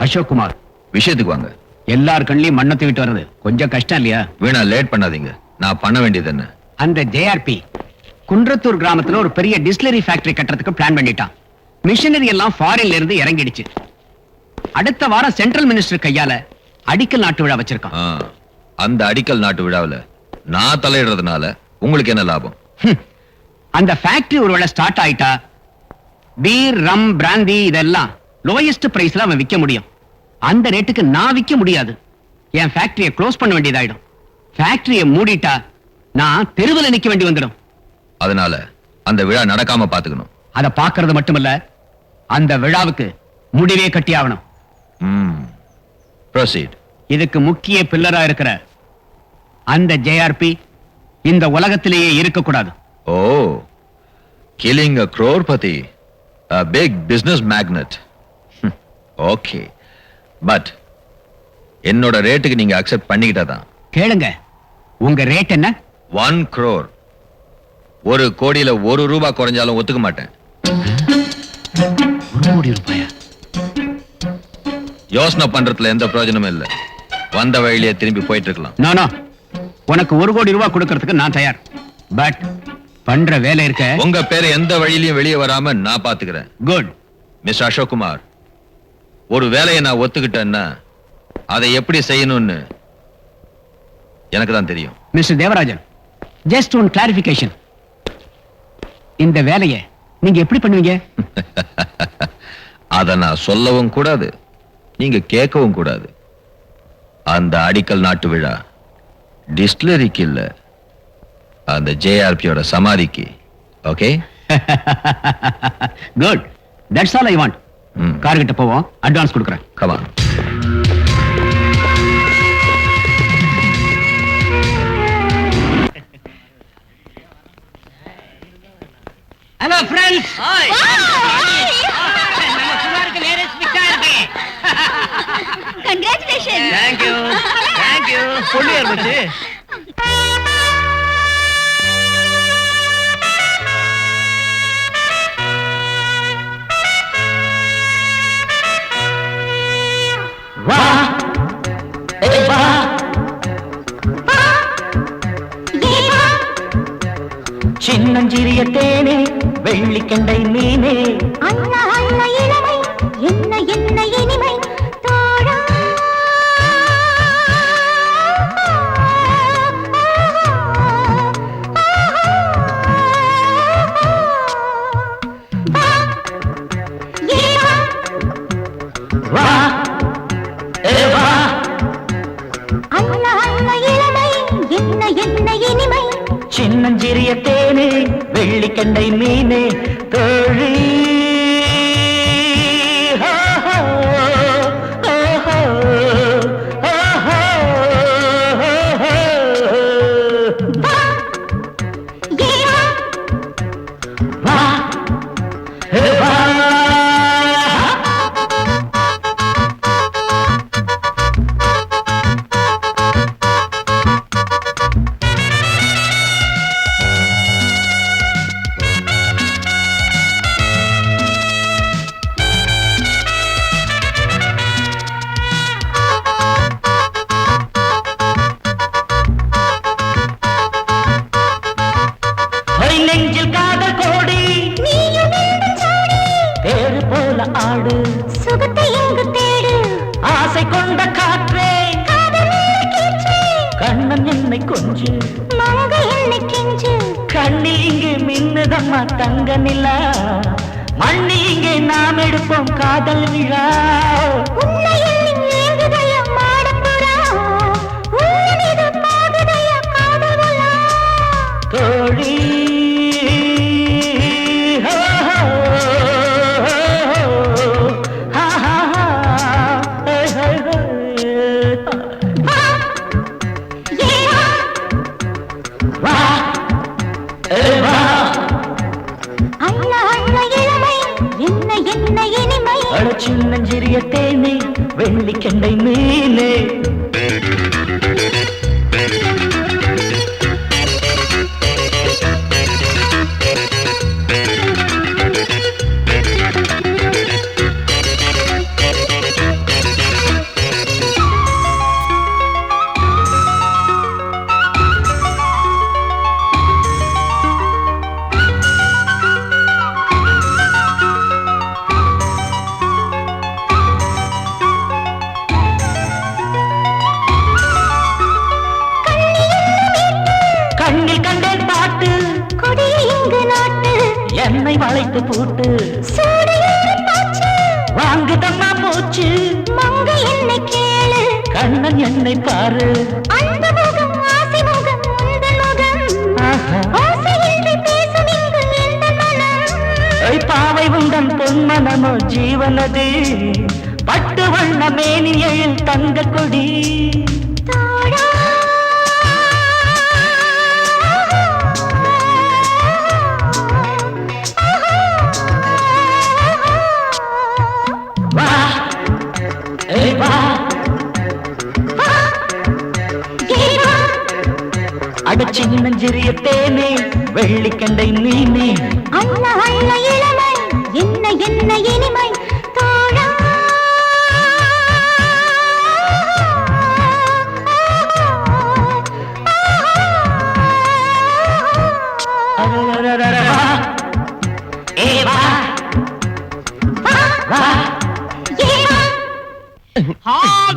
அசோக் குமார், விஷயத்துக்கு வாங்க. எல்லார் கண்ணிலையும் மண்ணை தூக்கிட்டு வர்றது கொஞ்சம் கஷ்டம் இல்லையா? வீணா லேட் பண்ணாதீங்க. நான் பண்ண வேண்டியது என்ன? அந்த ஜேஆர்பி குன்றத்தூர் கிராமத்துல ஒரு பெரிய டிஸ்டிலரி ஃபேக்டரி கட்டுறதுக்கு பிளான் பண்ணிட்டான். மிஷனரி எல்லாம் ஃபாரின்ல இருந்து இறங்கிடுச்சு. அடுத்த வாரம் சென்ட்ரல் மினிஸ்டர் கையால அடிக்கல் நாட்டு விழா வச்சிருக்கான். அந்த அடிக்கல் நாட்டு விழாவில் நான் தலையிடுறதுனால உங்களுக்கு என்ன லாபம்? அந்த ஃபேக்டரி ஒருவேளை ஸ்டார்ட் ஆயிட்டா பீர், ரம், பிராந்தி இதெல்லாம் லோயஸ்ட் பிரைஸ்ல அவன் விற்க முடியும். அந்த ரேட்டுக்கு நான் விற்க முடியாது. என் ஃபேக்டரியை க்ளோஸ் பண்ண வேண்டியதாயிடும். ஃபேக்டரியை மூடிட்டா நான் தெருவில் நிக்க வேண்டி வந்துடும். அதனால அந்த விழா நடக்காம பாத்துக்கணும். அதை பார்க்கிறது மட்டுமல்ல, அந்த விழாவுக்கு முடிவே கட்டி ஆகணும். ப்ரோசீட். இதுக்கு முக்கிய பில்லரா இருக்கிற அந்த ஜேஆர்பி இந்த உலகத்திலேயே இருக்கக்கூடாது. ஓ, killing a crorepati, a big business magnate. Okay, but என்னோட ரேட்டுக்கு நீங்க அக்செப்ட் பண்ணிக்கிட்டாதான். கேளுங்க, உங்க ரேட் என்ன? 1 crore. 1 கோடியில 1 ரூபாய் குறைஞ்சாலும் ஒத்துக்க மாட்டேன். 1 கோடி ரூபாயா? யோசனை பண்றதுல எந்த பிரயோஜனமும் இல்ல. வந்த வழியிலே திரும்பி போயிட்டு இருக்கலாம். நோ, உனக்கு 1 கோடி ரூபாய் கொடுக்கறதுக்கு நான் தயார். பட் பண்ற வேலை இருக்க. உங்க பேரை எந்த வழியிலையும் வெளியே வராம நான் பாத்துக்கிறேன். குட். மிஸ்டர் அசோக் குமார், ஒரு வேலையை நான் ஒத்துக்கிட்டேன்னா அதை எப்படி செய்யணும்னு எனக்கு தான் தெரியும். Mister Devarajan, just one clarification. இந்த வேலையை நீங்க எப்படி பண்ணுவீங்க? அதை நான் சொல்லவும் கூடாது, நீங்க கேட்கவும் கூடாது. அந்த அடிக்கல் நாட்டு விழா டிஸ்டிலரிக்கு இல்ல, அந்த ஜேஆர்பியோட சமாதிக்கு. Okay? Good. That's all I want. Car கிட்ட போவோம், அட்வான்ஸ் கொடுக்குறேன். Come on. Hello friends. Congratulations. Thank you. Thank you. பொண்ணு யார் மச்சி? வா ஏ வா சின்னஞ்சிறிய தேனே, வெள்ளிக்கண்டை மீனே, அண்ணா அண்ணா இளமை என்ன என்ன இனிமை தோழா. வா ஏ வா அண்ணா அண்ணா இளமை என்ன என்ன இனிமை சின்னஞ்சிறிய தேனே, வெள்ளிக்கண்டை மீனே, தோழி. நெஞ்சில் காதல் கோடி, தேறு போல ஆடு, சுகத்தை எங்கு தேடு, ஆசை கொண்ட காற்றே, கண்ணன் என்னை கொஞ்சு, மங்கை என்னை கெஞ்சு, கண்ணில் இங்கே மின்னுதம்மா தங்க நிலா, மண்ணி இங்கே நாம் எடுப்போம் காதல் விழா. உன்னை எண்ணி ஏங்குதைய மாடப்புறா, உன்னை மீது பாகுதைய காதல் உலா. தோழி. சின்னஞ்சிறிய தேனே, வெள்ளிக்கண்டை மீனே. கண்ணை வளைத்து போட்டு சூடியில் போச்சு வாங்குதம்மா மூச்சு மங்கை என்னை கேளு கண்ணன் என்னை பாரு அந்த முகம் ஆசை முகம் உந்தன் முகம் ஆஹா. ஆசையின்றி பேசும் இங்கு எந்த மனம் ஐ பாவை உந்தன் பொன்மனமோ ஜீவனது பட்டு வண்ண மேனி எழில் தங்க கொடி தோழா வா ஏய் வா ஏவா அடச்சி நெஞ்செறிய தேனே வெள்ளிக்கண்டை நீனே அண்ண அண்ண இளமை என்ன என்ன இனிமை தோழா அரரரரர வா ஏய் வா வா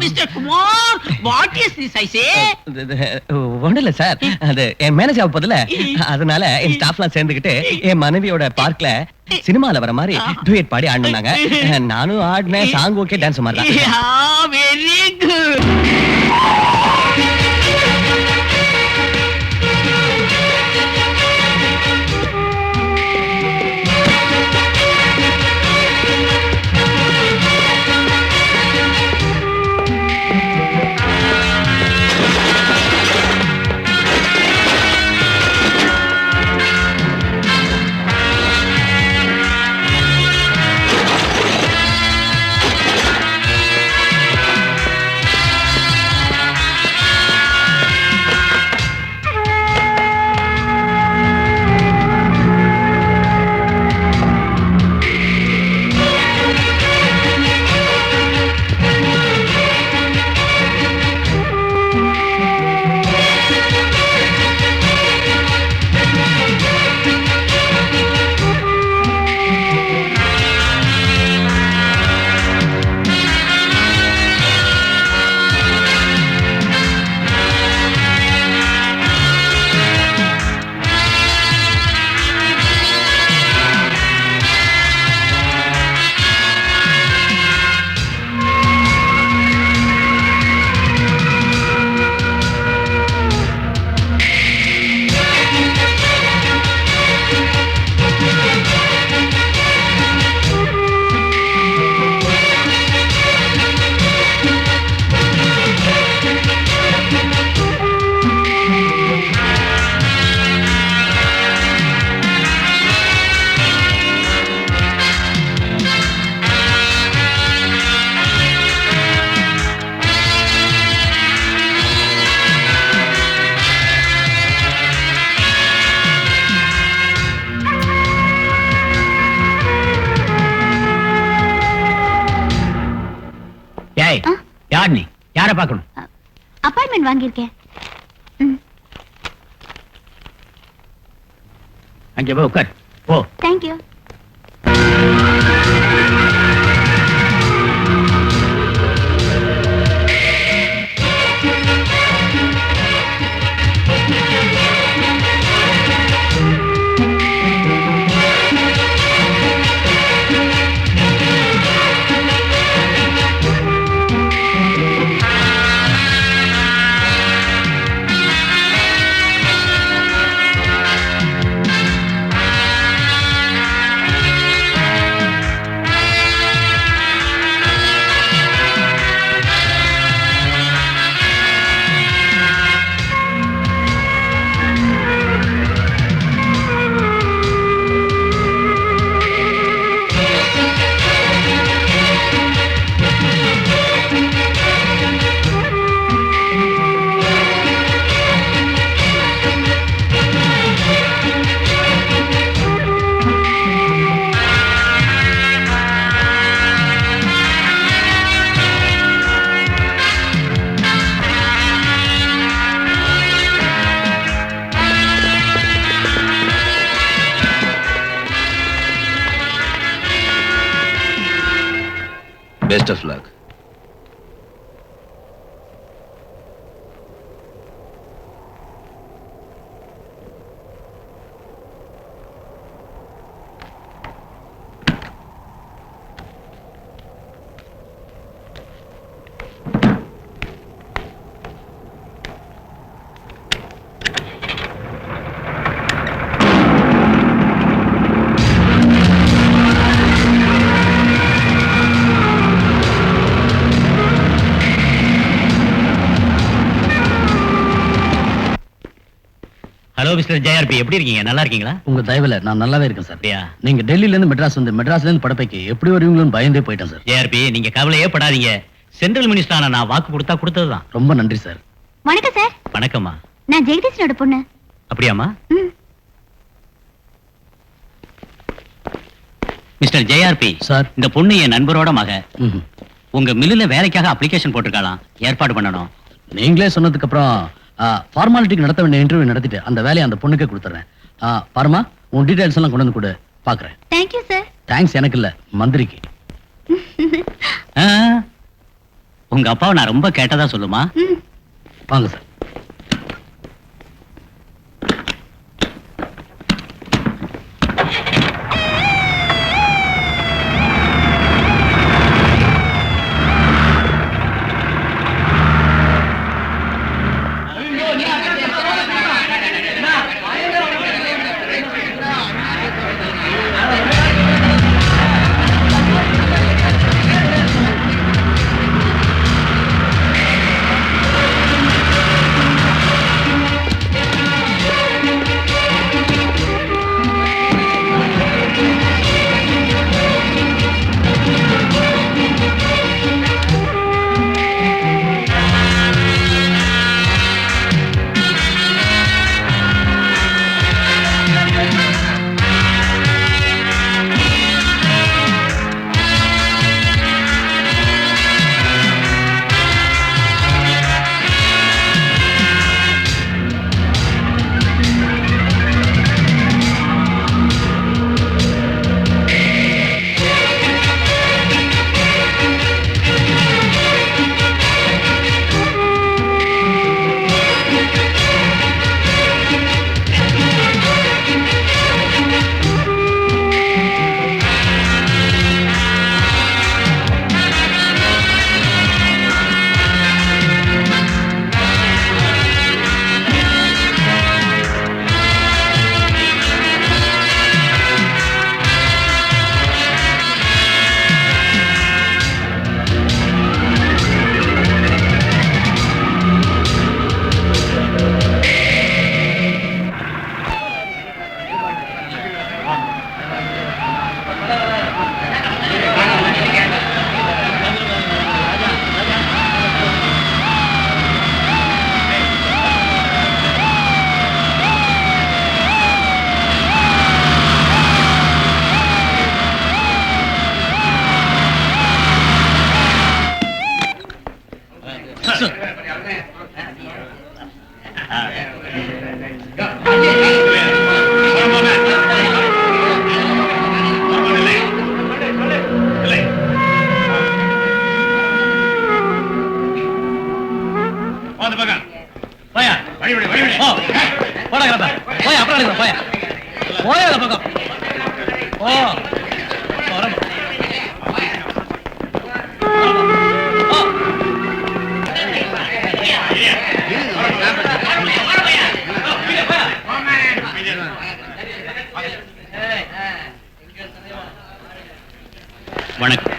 mister Kumar what is this I say ஒண்ணும் இல்ல சார் அது என் மேனேஜ் ஆக போதுல அதனால என் ஸ்டாஃப்லாம் சேர்ந்துக்கிட்டு என் மனைவியோட பார்க்ல சினிமால வர மாதிரி டூயட் பாடி ஆடினாங்க நானும் ஆடினேன் சாங் ஓகே டான்ஸ் மாதிரி தான் வெரி குட் ஏய் யார் நீ யார பார்க்கணும் அப்பாயின்மெண்ட் வாங்கியிருக்கேன் அங்கே போய் உட்கார் போ thank you Best of luck. Mister JRP, எப்படி இருக்கீங்க? நல்லா இருக்கீங்களா? உங்க தயவுல நான் நல்லாவே இருக்கேன் சார். அப்படியா? நீங்க டெல்லியில இருந்து மெட்ராஸ் வந்து மெட்ராஸ்ல இருந்து படப்பைக்கு எப்படி வருவீங்களோன்னு பயந்தே போயிட்டேன் சார். ஜேஆர்பி, நீங்க கவலையே படாதீங்க. சென்ட்ரல் மினிஸ்டரான நான் வாக்கு கொடுத்தா கொடுத்ததுதான். ரொம்ப நன்றி சார். வணக்கம் சார். வணக்கம்மா. நான் ஜெகதீஷனோட பொண்ணு. அப்படியாம்மா? ம். Mister JRP sir. இந்த பொண்ணு என் நண்பரோட மக. ம்ஹும். உங்க மில்லுல வேலைக்காக அப்ளிகேஷன் போட்டிருக்காளாம். ஏற்பாடு பண்ணணும். நீங்களே சொன்னதுக்கு அப்புறம் ஃபார்மாலிட்டிக்கு நடத்த வேண்டிய இன்டர்வியூ நடத்திட்டு அந்த வேலையை அந்த பொண்ணுக்கே கொடுத்துறேன். பாருமா, உன் டீடைல்ஸ் எல்லாம் கொண்டு வந்து கொடு, பாக்குறேன். Thank you sir. தேங்க்ஸ் எனக்கு இல்ல, மந்திரிக்கு. ஆ, உங்க அப்பாவை நான் ரொம்ப கேட்டதா சொல்லுமா? ம். வாங்க சார். வணக்கம்.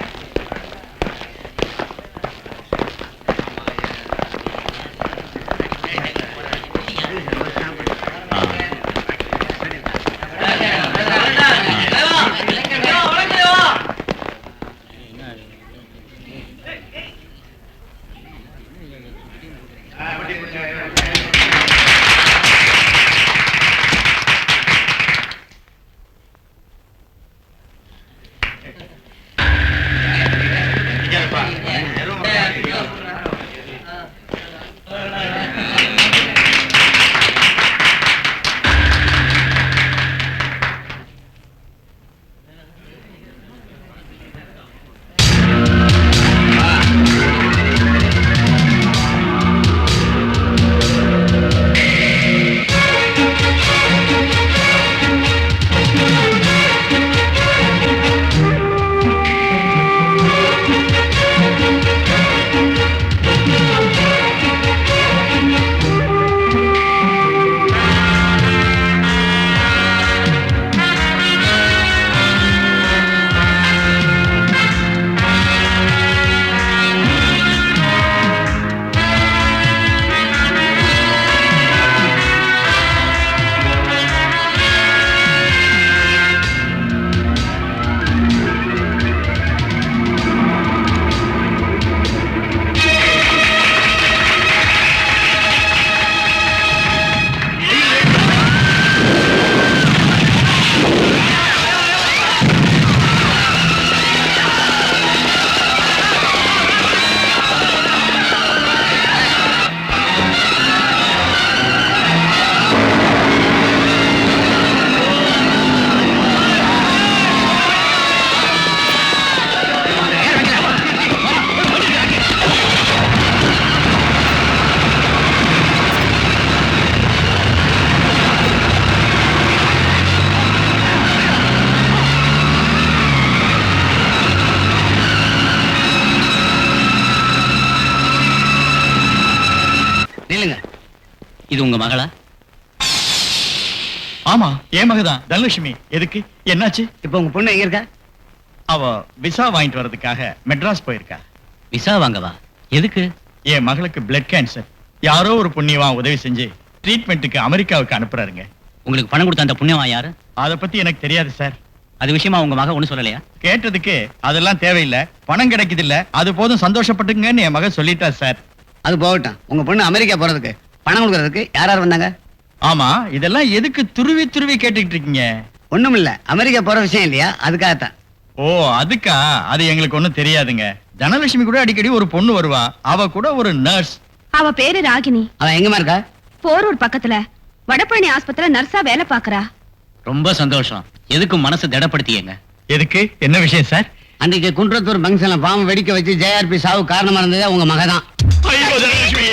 உங்க மகளா? ஆமா, என் மகதான் தனலட்சுமி. எதுக்கு, என்னாச்சு? இப்போ உங்க பொண்ணு எங்க இருக்கா? அவ விசா வாங்கிட்டு வர்றதுக்காக மெட்ராஸ் போயிருக்கா. விசா வாங்கவா? எதுக்கு? என் மகளுக்கு பிளட் கேன்சர். யாரோ ஒரு புண்ணியவான் உதவி செஞ்சு ட்ரீட்மெண்ட்டுக்கு அமெரிக்காவுக்கு அனுப்புறாருங்க. உங்களுக்கு பணம் கொடுத்த அந்த புண்ணியவா யாரு? அத பத்தி எனக்கு தெரியாது சார். அது விஷயமா உங்க மக ஒண்ணு சொல்லலையா? கேட்டதுக்கு அதெல்லாம் தேவையில்லை, பணம் கிடைக்குது இல்ல, அது போதும், சந்தோஷப்பட்டுங்கன்னு என் மக சொல்லிட்டா சார். அது போகட்டும். உங்க பொண்ணு அமெரிக்கா போறதுக்கு பணம் கொடுக்கறதுக்கு யார் யார் வந்தாங்க? ஆமா, இதெல்லாம் எதுக்கு துருவி துருவி கேட்டுக்கிட்டு இருக்கீங்க? ஒண்ணும் இல்ல, அமெரிக்கா போற விஷயம் இல்லையா, அதுக்காகத்தான். ஓ, அதுக்கா? அது எங்களுக்கு ஒண்ணும் தெரியாதுங்க. தனலட்சுமி கூட அடிக்கடி ஒரு பொண்ணு வருவா, அவ கூட ஒரு நர்ஸ். அவ பேரு ராகினி. அவ எங்கம்மா இருக்கா? போரூர் பக்கத்துல வடபழனி ஆஸ்பத்திரியில நர்ஸா வேலை பாக்குறா. ரொம்ப சந்தோஷம். எதுக்கும் மனசு திடப்படுத்தியங்க. எதுக்கு, என்ன விஷயம் சார்? அன்றைக்கு குன்றத்தூர் பங்கன்ல பாம்பு வெடிக்க வச்சு ஜேஆர்பி சாவு காரணமா இருந்ததே உங்க மகதான். ஐயோ, தனலட்சுமி!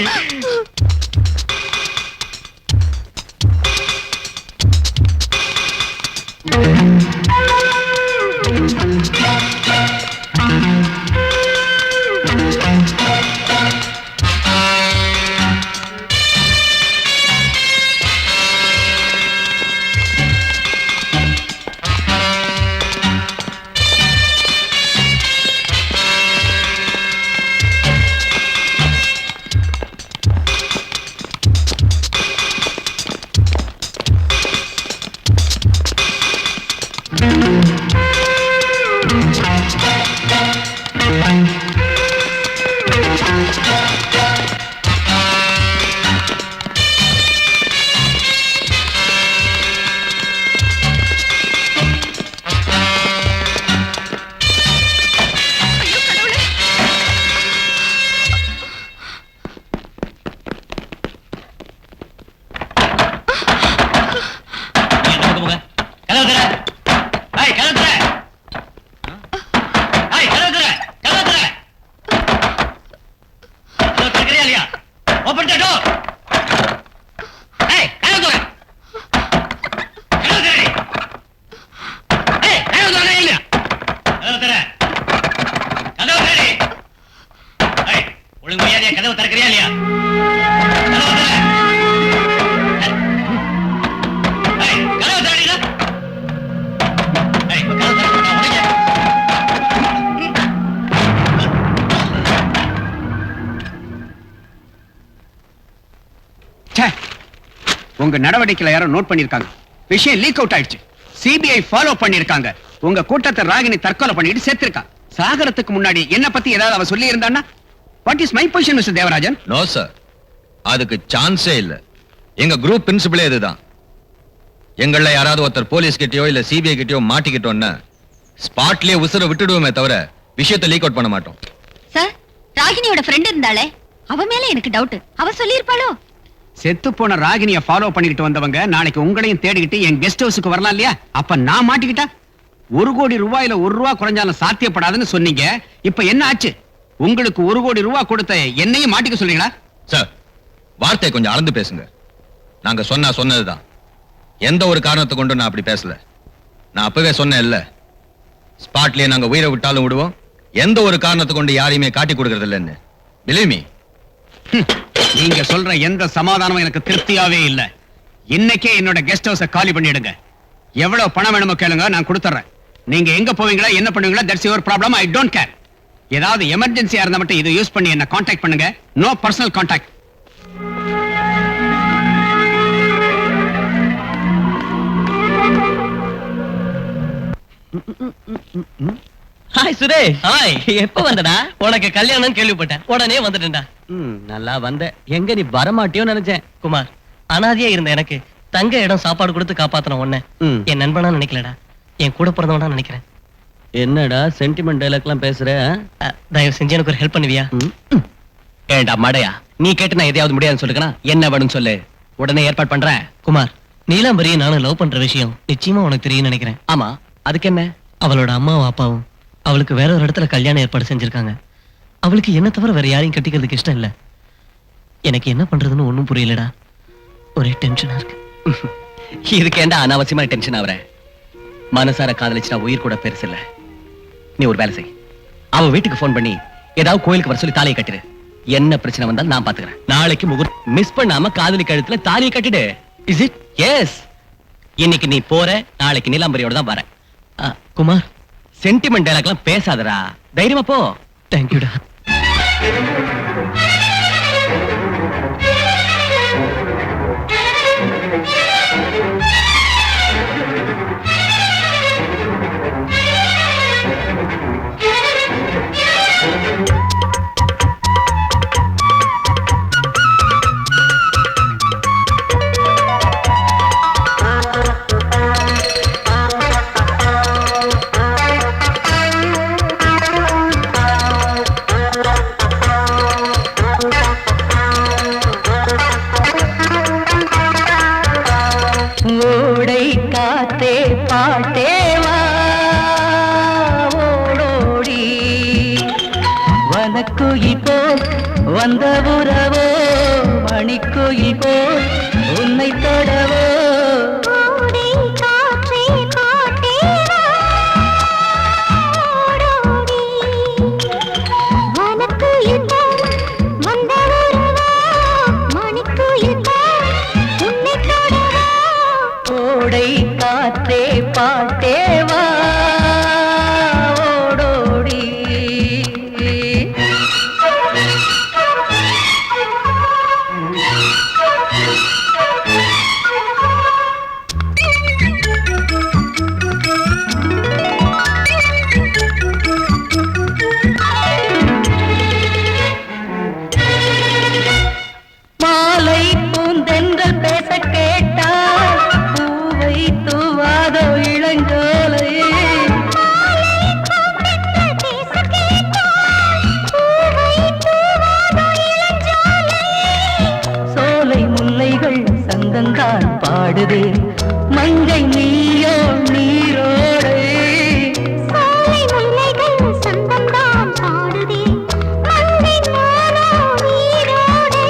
கதவு திறக்கறியா இல்லையா? உங்க நடவடிக்கையில யாரோ நோட் பண்ணிருக்காங்க. விஷயம் லீக் அவுட் ஆயிடுச்சு. சிபிஐ ஃபாலோ பண்ணிருக்காங்க. உங்க கூட்டத்தை ராகினி தற்கொலை பண்ணிட்டு செத்துருக்கா. சாகரத்துக்கு முன்னாடி என்ன பத்தி ஏதாவது அவ சொல்லி இருந்தான்னா? What is my position mister Devarajan? No sir, அதுக்கு சான்ஸே இல்ல. எங்க குரூப் பிரின்சிபலே இதுதான். எங்கள யாராவது ஒருத்தர் போலீஸ் கிட்டயோ இல்ல சிபிஐ கிட்டயோ மாட்டிக்கிட்டோம்னா ஸ்பாட்லயே உசுர விட்டுடுவோமே தவிர விஷயத்தை லீக் அவுட் பண்ண மாட்டோம். சார், ராகினியோட ஃப்ரெண்ட் இருந்தாளே, அவ மேல எனக்கு டவுட். அவ சொல்லிருப்பாளோ? செத்து போன ராகினிய ஃபாலோ பண்ணிக்கிட்டு வந்தவங்க நாளைக்கு உங்களையும் தேடிக்கிட்டு என் கெஸ்ட் ஹவுஸுக்கு வரலாம் இல்லையா? அப்ப நான் மாட்டிக்கிட்டா 1 கோடி ரூபாயில 1 ரூபா குறைஞ்சாலும் சாத்தியப்படாதுன்னு சொன்னீங்க. இப்ப என்ன ஆச்சு? உங்களுக்கு 1 கோடி ரூபாய் கொடுத்த என்னையும் மாட்டிக்க சொல்றீங்களா? சார், வார்த்தையை கொஞ்சம் அளந்து பேசுங்க. நாங்க சொன்னதுதான். எந்த ஒரு காரணத்தை கொண்டு நான் அப்படி பேசல. நான் அப்பவே சொன்னேன் இல்ல, ஸ்பாட்லயே நாங்க உயிரை விட்டாலும் விடுவோம், எந்த ஒரு காரணத்தை கொண்டு யாரையுமே காட்டி கொடுக்கறது இல்லைன்னு. Believe me. நீங்க சொல்ற எந்த சமாதானமும் எனக்கு திருப்தியாவே இல்ல. இன்னைக்கே என்னோட கெஸ்ட் ஹவுஸ காலி பண்ணிடுங்க. எவ்வளவு பணம் வேணுமோ கேளுங்க, நான் கொடுத்துறேன். நீங்க எங்க போவீங்களா, என்ன பண்ணுவீங்களா, that's your problem. I don't care. ஏதாவது எமர்ஜென்சியா இருந்தா மட்டும் இதை யூஸ் பண்ணி என்ன கான்டாக்ட் பண்ணுங்க. No personal contact. Hi Suresh. Hi. எப்ப வந்தடா? உனக்கு கல்யாணம் கேள்விப்பட்டேன், உடனே வந்துட்டேன்டா. நல்லா வந்த. எங்க நீ வரமாட்டியோ நினைச்சேன். குமார், அனாதையா இருந்த எனக்கு தங்க இடம் சாப்பாடு கொடுத்து காப்பாத்தன உன்னை என் நண்பனா நினைக்கலடா, என் கூட பிறந்தவனா நினைக்கிறேன். என்னடா சென்டிமெண்ட் டைலாக்லாம் பேசுற? தயவு செஞ்சு எனக்கு ஒரு ஹெல்ப் பண்ணுவியா? ஏண்டா மடையா, நீ கேட்டு நான் எதையாவது முடியாதுன்னு சொல்லுக்கனா? என்ன வேணும்னு சொல்லு, உடனே ஏற்பாடு பண்றேன். குமார், நீலாம்பரியை நானும் லவ் பண்ற விஷயம் நிச்சயமா உனக்கு தெரியும் நினைக்கிறேன். ஆமா, அதுக்கு என்ன? அவளோட அம்மாவும் அப்பாவும் அவளுக்கு வேற ஒரு இடத்துல கல்யாணம் ஏற்பாடு செஞ்சிருக்காங்க. அவளுக்கு என்ன தவிர வேற யாரையும் கட்டிக்கிறதுக்கு இஷ்டம் இல்ல. எனக்கு என்ன பண்றதுன்னு ஒண்ணும் புரியலடா. ஒரே டென்ஷனா இருக்கு. இதுக்கு ஏண்டா அனாவசியமா டென்ஷன் ஆவற? மனசார காதலிச்சா உயிர் கூட பெருசு இல்ல. நீ ஒரு வேலை செய், அவ வீட்டுக்கு போன் பண்ணி ஏதாவது கோயிலுக்கு வர சொல்லி தாலியை கட்டிரு. என்ன பிரச்சனை வந்தாலும் நான் பாத்துக்கிறேன். நாளைக்கு முகூர்த்தம் மிஸ் பண்ணாம காதலி கழுத்துல தாலியை கட்டிடு. Is it? எஸ். இன்னைக்கு நீ போற, நாளைக்கு நீலாம்பரியோட தான் வர. குமார், சென்டிமெண்ட் டைலாக்லாம் பேசாதடா, தைரியமா போ. தேங்க்யூடா. ஓடை காத்தே பாட்டேவா ஓடோடி வனக்குயில் போல் வந்த உறவோ மணிக்குயில் போல் உன்னை தொடவோ ஓடை காற்றே பாட்டேவா ஓடோடி வனக்குயில் போல் வந்த உறவோ மணிக்குயில் போல் உன்னை தொடவோ ஓடை காத்தே பாட்டேவா ஓடோடி மாலை பூந்தென்றல் பேச கேட்டால் பூவை தூவாதோ இளஞ்சோலை பேச கேட்டால் பூவை தூவாதோ இளஞ்சாலை சோலை முல்லைகள் சந்தந்தான் பாடுதே மங்கை நீயோ நீரோடை சாலை முல்லைகள் சந்தந்தான் பாடுதே மங்கை நானோ நீரோடை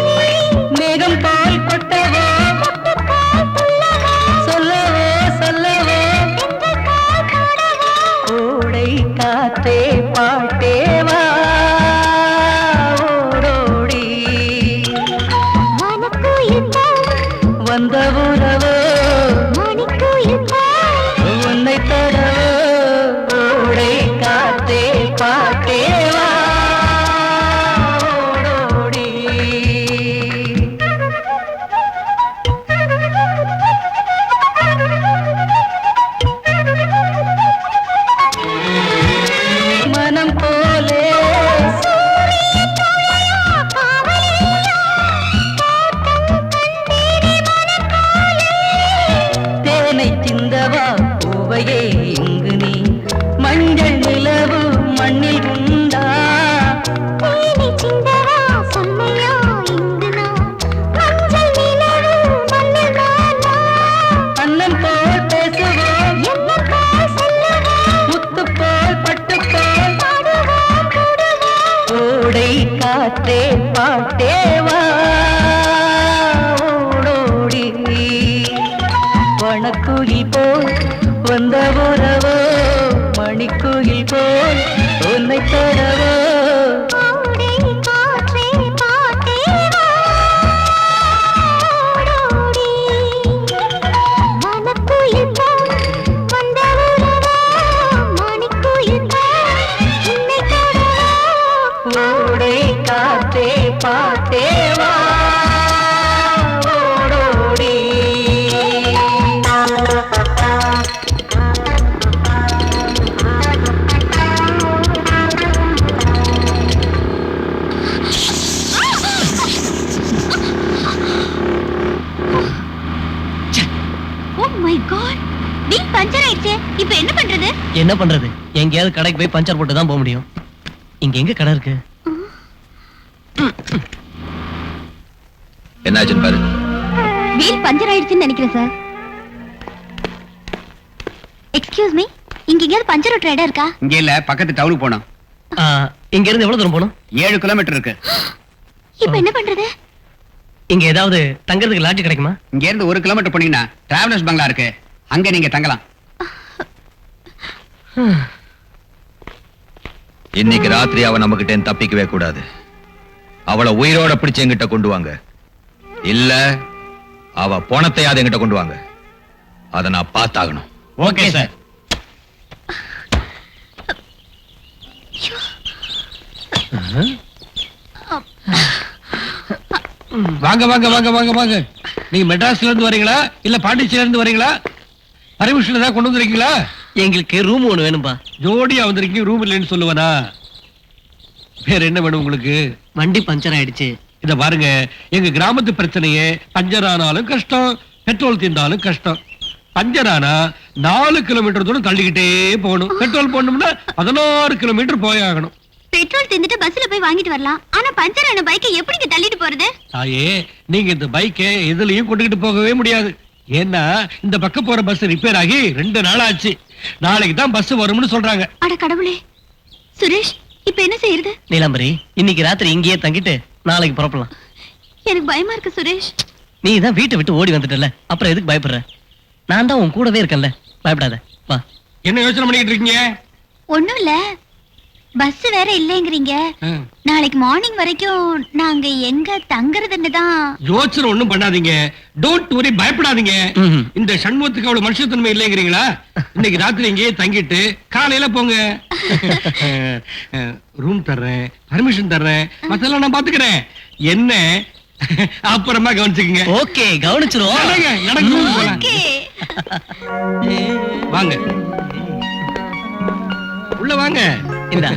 மேகம் பால் கொட்டவோ முட்டுக்கால் துள்ளவோ சொல்லவோ சொல்லவோ தென்றல் போடவோ ஓடை காத்தே பாட்டேவா ஓடோடி வனக்குயில் போல் வந்த உறவோ மணிக்குயில் போல் உன்னை தொடவோ ஓடை காத்தே பாட்டேவா ஓடோடி மனம் போலே தேனை சிந்தவா பூவையே இங்கு நீ மஞ்சள் நிலவு மண்ணில் உண்டா தேனி சிந்தவா சொன்னையா இங்கு நான் மஞ்சள் நிலவு மண்ணில் நானா அண்ணன் போல் பேசுவோம் என்ன போல் சொல்லுவோம் முத்து போல் பட்டு போல் பாடுவோம் கூடுவோம் ஓடை காத்தே பாட்டேவா ஓடோடி வனக்குயில் போல் வந்த உறவோ மணிக்குயில் போல் உன்னை தொடவோ ஓடை காற்றே பாட்டேவா ஓடோடி வனக்குயில் போல் வந்த உறவோ மணிக்குயில் போல் உன்னை தொடவோ ஓடை காத்தே பாட்டேவா ஓடோடி oh my god wheel puncture ஆயிடுச்சே இப்போ என்ன பண்றது என்ன பண்றது? எங்கேயாவது கடைக்கு போய் பஞ்சர் போட்டு தான் போக முடியும். இங்க எங்க கடை இருக்கு? என்னாச்சுன்னு பாரு. வீல் பஞ்சர் ஆயிடுச்சுன்னு நினைக்கிறேன் சார். எக்ஸ்கியூஸ் மீ, இங்க எங்கேயாவது பஞ்சர் ஓட்டுற இடம் இருக்கா? இங்க இல்ல, பக்கத்து டவுனுக்கு போனோம். இங்க இருந்து எவ்வளவு தூரம் போகணும்? 7 கிலோமீட்டர் இருக்கு. இப்போ என்ன பண்றது? இங்க ஏதாவது தங்கறதுக்கு லாட்ஜ் கிடைக்குமா? இங்க இருந்து 1 கிலோமீட்டர் போனீங்கன்னா டிராவலர்ஸ் பங்களா இருக்கு, அங்க நீங்க தங்கலாம். இன்னைக்கு ராத்திரி அவன் நம்ம கிட்ட தப்பிக்கவே கூடாது. அவளை உயிரோட பிடிச்சு என்கிட்ட கொண்டு வாங்க. இல்ல அவ பணத்தையாவது என்கிட்ட கொண்டு வாங்க. அதை நான் பார்த்தாகணும். Okay sir. வாங்க வாங்க வாங்க வாங்க வாங்க. நீங்க மெட்ராஸ்ல இருந்து வரீங்களா இல்ல பாண்டிச்சேரியில இருந்து வரீங்களா? பர்மிஷன் ஏதாவது கொண்டு வந்திருக்கீங்களா? எங்களுக்கு ரூம் ஒண்ணு வேணும்பா. ஜோடியா வந்திருக்கீங்க, ரூம் இல்லைன்னு சொல்லுவனா? வேற என்ன வேணும் உங்களுக்கு? வண்டி பஞ்சர் ஆயிடுச்சு. இத பாருங்க, எங்க கிராமத்து பிரச்சனையே பஞ்சர் ஆனாலும் கஷ்டம், பெட்ரோல் தீர்ந்தாலும் கஷ்டம். பஞ்சர் ஆனா 4 கிலோமீட்டர் தூரம் தள்ளிக்கிட்டே போகணும். பெட்ரோல் போடணும்னா 16 கிலோமீட்டர் போய் ஆகணும். பெட்ரோல் தின்னுட்டு பஸ்ல போய் வாங்கிட்டு வரலாம். ஆனா பஞ்சர் ஆன பைக்கை எப்படிங்க தள்ளிட்டு போறது? தாயே, நீங்க இந்த பைக்கை எதுலயும் கொண்டுகிட்டு போகவே முடியாது. ஏன்னா இந்த பக்கம் போற பஸ் ரிப்பேர் ஆகி 2 நாள் ஆச்சு. நாளைக்கு தான் பஸ் வரும்னு சொல்றாங்க. அட கடவுளே. சுரேஷ், இப்ப என்ன செய்யறது? நீலாம்பரி, இன்னைக்கு ராத்திரி இங்கேயே தங்கிட்டு நாளைக்கு புறப்படலாம். எனக்கு பயமா இருக்கு சுரேஷ். நீ தான் வீட்டை விட்டு ஓடி வந்துட்டல, அப்புறம் எதுக்கு பயப்படுற? நான் தான் உன் கூடவே இருக்கேன்ல, பயப்படாத. வா. என்ன யோசனை பண்ணிட்டு இருக்கீங்க? ஒண்ணும் இல்ல, பஸ் வேற இல்லைங்கிறீங்க. நாளைக்கு மார்னிங் வரைக்கும் நாங்க எங்க தங்குறதுன்னு தான். யோசனை ஒண்ணும் பண்ணாதீங்க. டோன்ட் வரி, பயப்படாதீங்க. இந்த சண்முகத்துக்கு அவ்வளவு மனுஷத்தன்மை இல்லைங்கிறீங்களா? இன்னைக்கு ராத்திரி இங்கேயே தங்கிட்டு காலையில போங்க. ரூம் தர்றேன், பர்மிஷன் தர்றேன், மத்தெல்லாம் நான் பாத்துக்கிறேன். என்ன அப்புறமா கவனிச்சுக்கங்க. ஓகே, கவனிச்சிரும். ஓகே. வாங்க உள்ள வாங்க. இந்தா.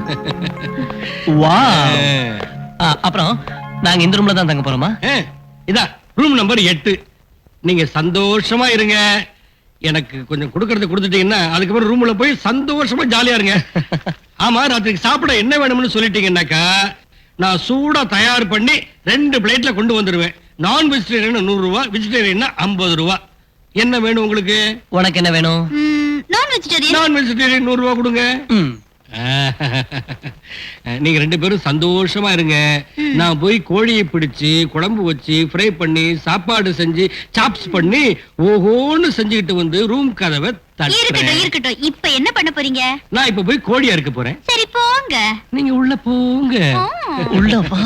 வாவ். அப்புறம் நாங்க இந்த ரூம்ல தான் தங்க போறோமா? இதா ரூம் நம்பர் 8. நீங்க சந்தோஷமா இருங்க. எனக்கு கொஞ்சம் கொடுக்கறது கொடுத்துட்டீங்கன்னா அதுக்கப்புறம் ரூம்ல போய் சந்தோஷமா ஜாலியா இருங்க. ஆமா, ராத்திரிக்கு சாப்பிட என்ன வேணும்னு சொல்லிட்டீங்கன்னாக்கா நான் சூடா தயார் பண்ணி 2 பிளேட்ல கொண்டு வந்துருவேன். நான் வெஜிடேரியன் 100 ரூபாய், வெஜிடேரியன் 50 ரூபாய். என்ன வேணும் உங்களுக்கு? உனக்கு என்ன வேணும்? நான் வெஜிடேரியன். நான் வெஜிடேரியன் 100 ரூபாய் கொடுங்க. நீங்க 2 பேரும் சந்தோஷமா இருங்க. நான் போய் கோழியை பிடிச்சு குழம்பு வச்சு ஃப்ரை பண்ணி சாப்பாடு செஞ்சு சாப்ஸ் பண்ணி ஓஹோன்னு செஞ்சுக்கிட்டு வந்து ரூம் கதவை தட்டுறேன். இருக்கட்டும். இப்ப என்ன பண்ண போறீங்க? நான் இப்ப போய் கோழியா இருக்க போறேன். சரி போங்க. நீங்க உள்ள போங்க. உள்ள வா.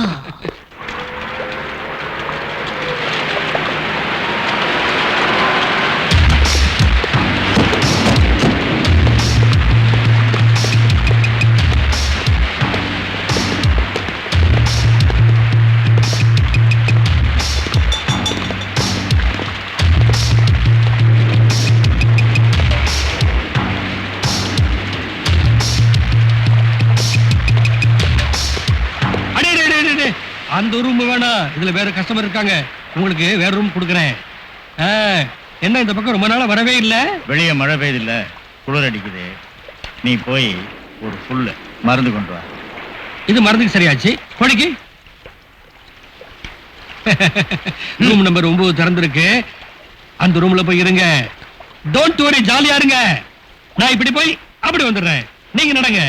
அந்த ரூம் வேணாம், இதுல வேற கஸ்டமர் இருக்காங்க. உங்களுக்கு வேற ரூம் கொடுக்குறேன். என்ன இந்த பக்கம் ரொம்ப நாளா வரவே இல்ல? வெளியே மழை பெய்யுது இல்ல, குளிர் அடிக்குது. நீ போய் ஒரு ஃபுல்லு மருந்து கொண்டு வா. இது மருந்துக்கு சரியாச்சு. கோழிக்கு ரூம் நம்பர் 9 திறந்திருக்கு. அந்த ரூம்ல போய் இருங்க. டோன்ட் வரி, ஜாலியா இருங்க. நான் இப்படி போய் அப்படி வந்துடுறேன். நீங்க நடங்க.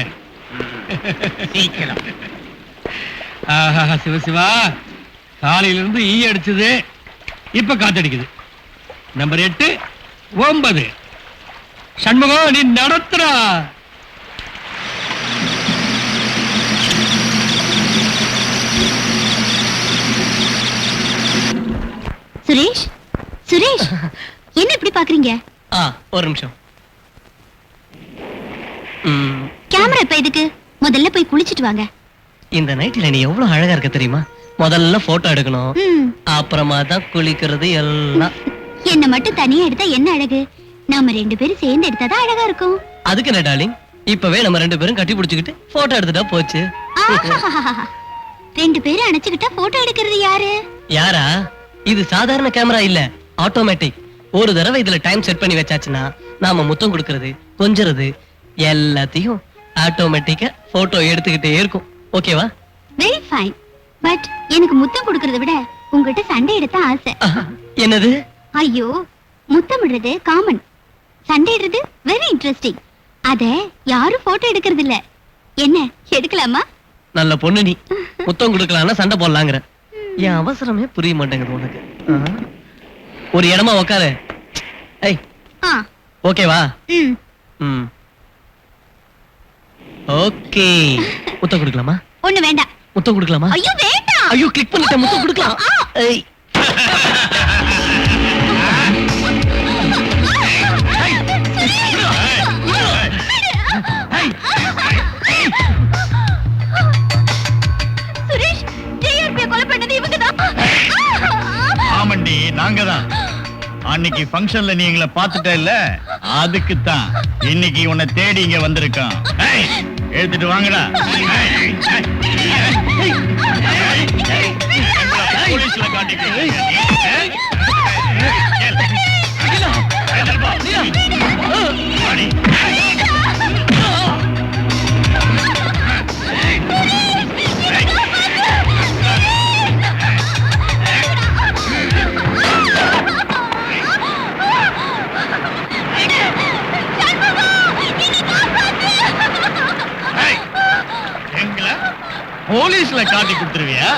சீக்கிரம். சிவசிவா, காலையில இருந்து ஈ அடிச்சது, இப்ப காத்தடிக்குது. நம்பர் 8 9. சண்முகம், நீ நடத்துறா. சுரேஷ், சுரேஷ், என்ன இப்படி பாக்குறீங்க? ஒரு நிமிஷம். கேமரா இப்ப எதுக்கு? முதல்ல போய் குளிச்சிட்டு வாங்க. இந்த நைட்ல நீ எவ்வளவு அழகா இருக்க தெரியுமா? முதல்ல போட்டோ எடுக்கணும், அப்புறமா தான் குளிக்கிறது எல்லாம். என்ன மட்டும் தனியா எடுத்தா என்ன அழகு? நாம 2 பேரும் சேர்ந்து எடுத்தாதான் அழகா இருக்கும். அதுக்கு என்ன டார்லிங், இப்பவே நம்ம 2 பேரும் கட்டி பிடிச்சுக்கிட்டு போட்டோ எடுத்துட்டா போச்சு. 2 பேரும் அணைச்சுக்கிட்டா போட்டோ எடுக்கிறது யாரு? யாரா? இது சாதாரண கேமரா இல்ல, ஆட்டோமேட்டிக். ஒரு தடவை இதுல டைம் செட் பண்ணி வச்சாச்சுன்னா நாம முத்தம் கொடுக்கறது, கொஞ்சறது எல்லாத்தையும் ஆட்டோமேட்டிக்கா போட்டோ எடுத்துக்கிட்டே இருக்கும். ஓகேவா? Very fine. பட் எனக்கு முத்தம் கொடுக்கறத விட உங்ககிட்ட சண்டை எடுத்த ஆசை. என்னது? ஐயோ, முத்தமிடுறது காமன், சண்டையிடுறது வெரி இன்ட்ரெஸ்டிங். அத யாரும் போட்டோ எடுக்கிறது இல்ல. என்ன எடுக்கலாமா? நல்ல பொண்ணு நீ. முத்தம் கொடுக்கலாம்னா சண்டை போடலாங்கிற. என் அவசரமே புரிய மாட்டேங்குது உனக்கு. ஒரு இடமா உக்காரு. ஓகேவா? ஓகே. முத்தம் கொடுக்கலாமா? ஒண்ணு வேண்டாம். முத்தம் கொடுக்கலாமா? ஐயோ வேண்டாம். ஐயோ கிளிக் பண்ணிட்டேன் முத்தம் கொடுக்கலாம் ஏய். சுரேஷ் ஜேஆர்பி கொலை பண்ணது இவங்கதான். ஆமண்டி நாங்க தான். அன்னைக்கு ஃபங்க்ஷன்ல நீ எங்களை பார்த்துட்ட இல்ல, அதுக்கு தான் இன்னைக்கு உன்னை தேடி இங்க வந்திருக்கோம். எடுத்துட்டு வாங்கடா. போலீஸ்ல காட்டிக்கிறேன். போலீஸ்ல காட்டி கொடுத்துருவியா?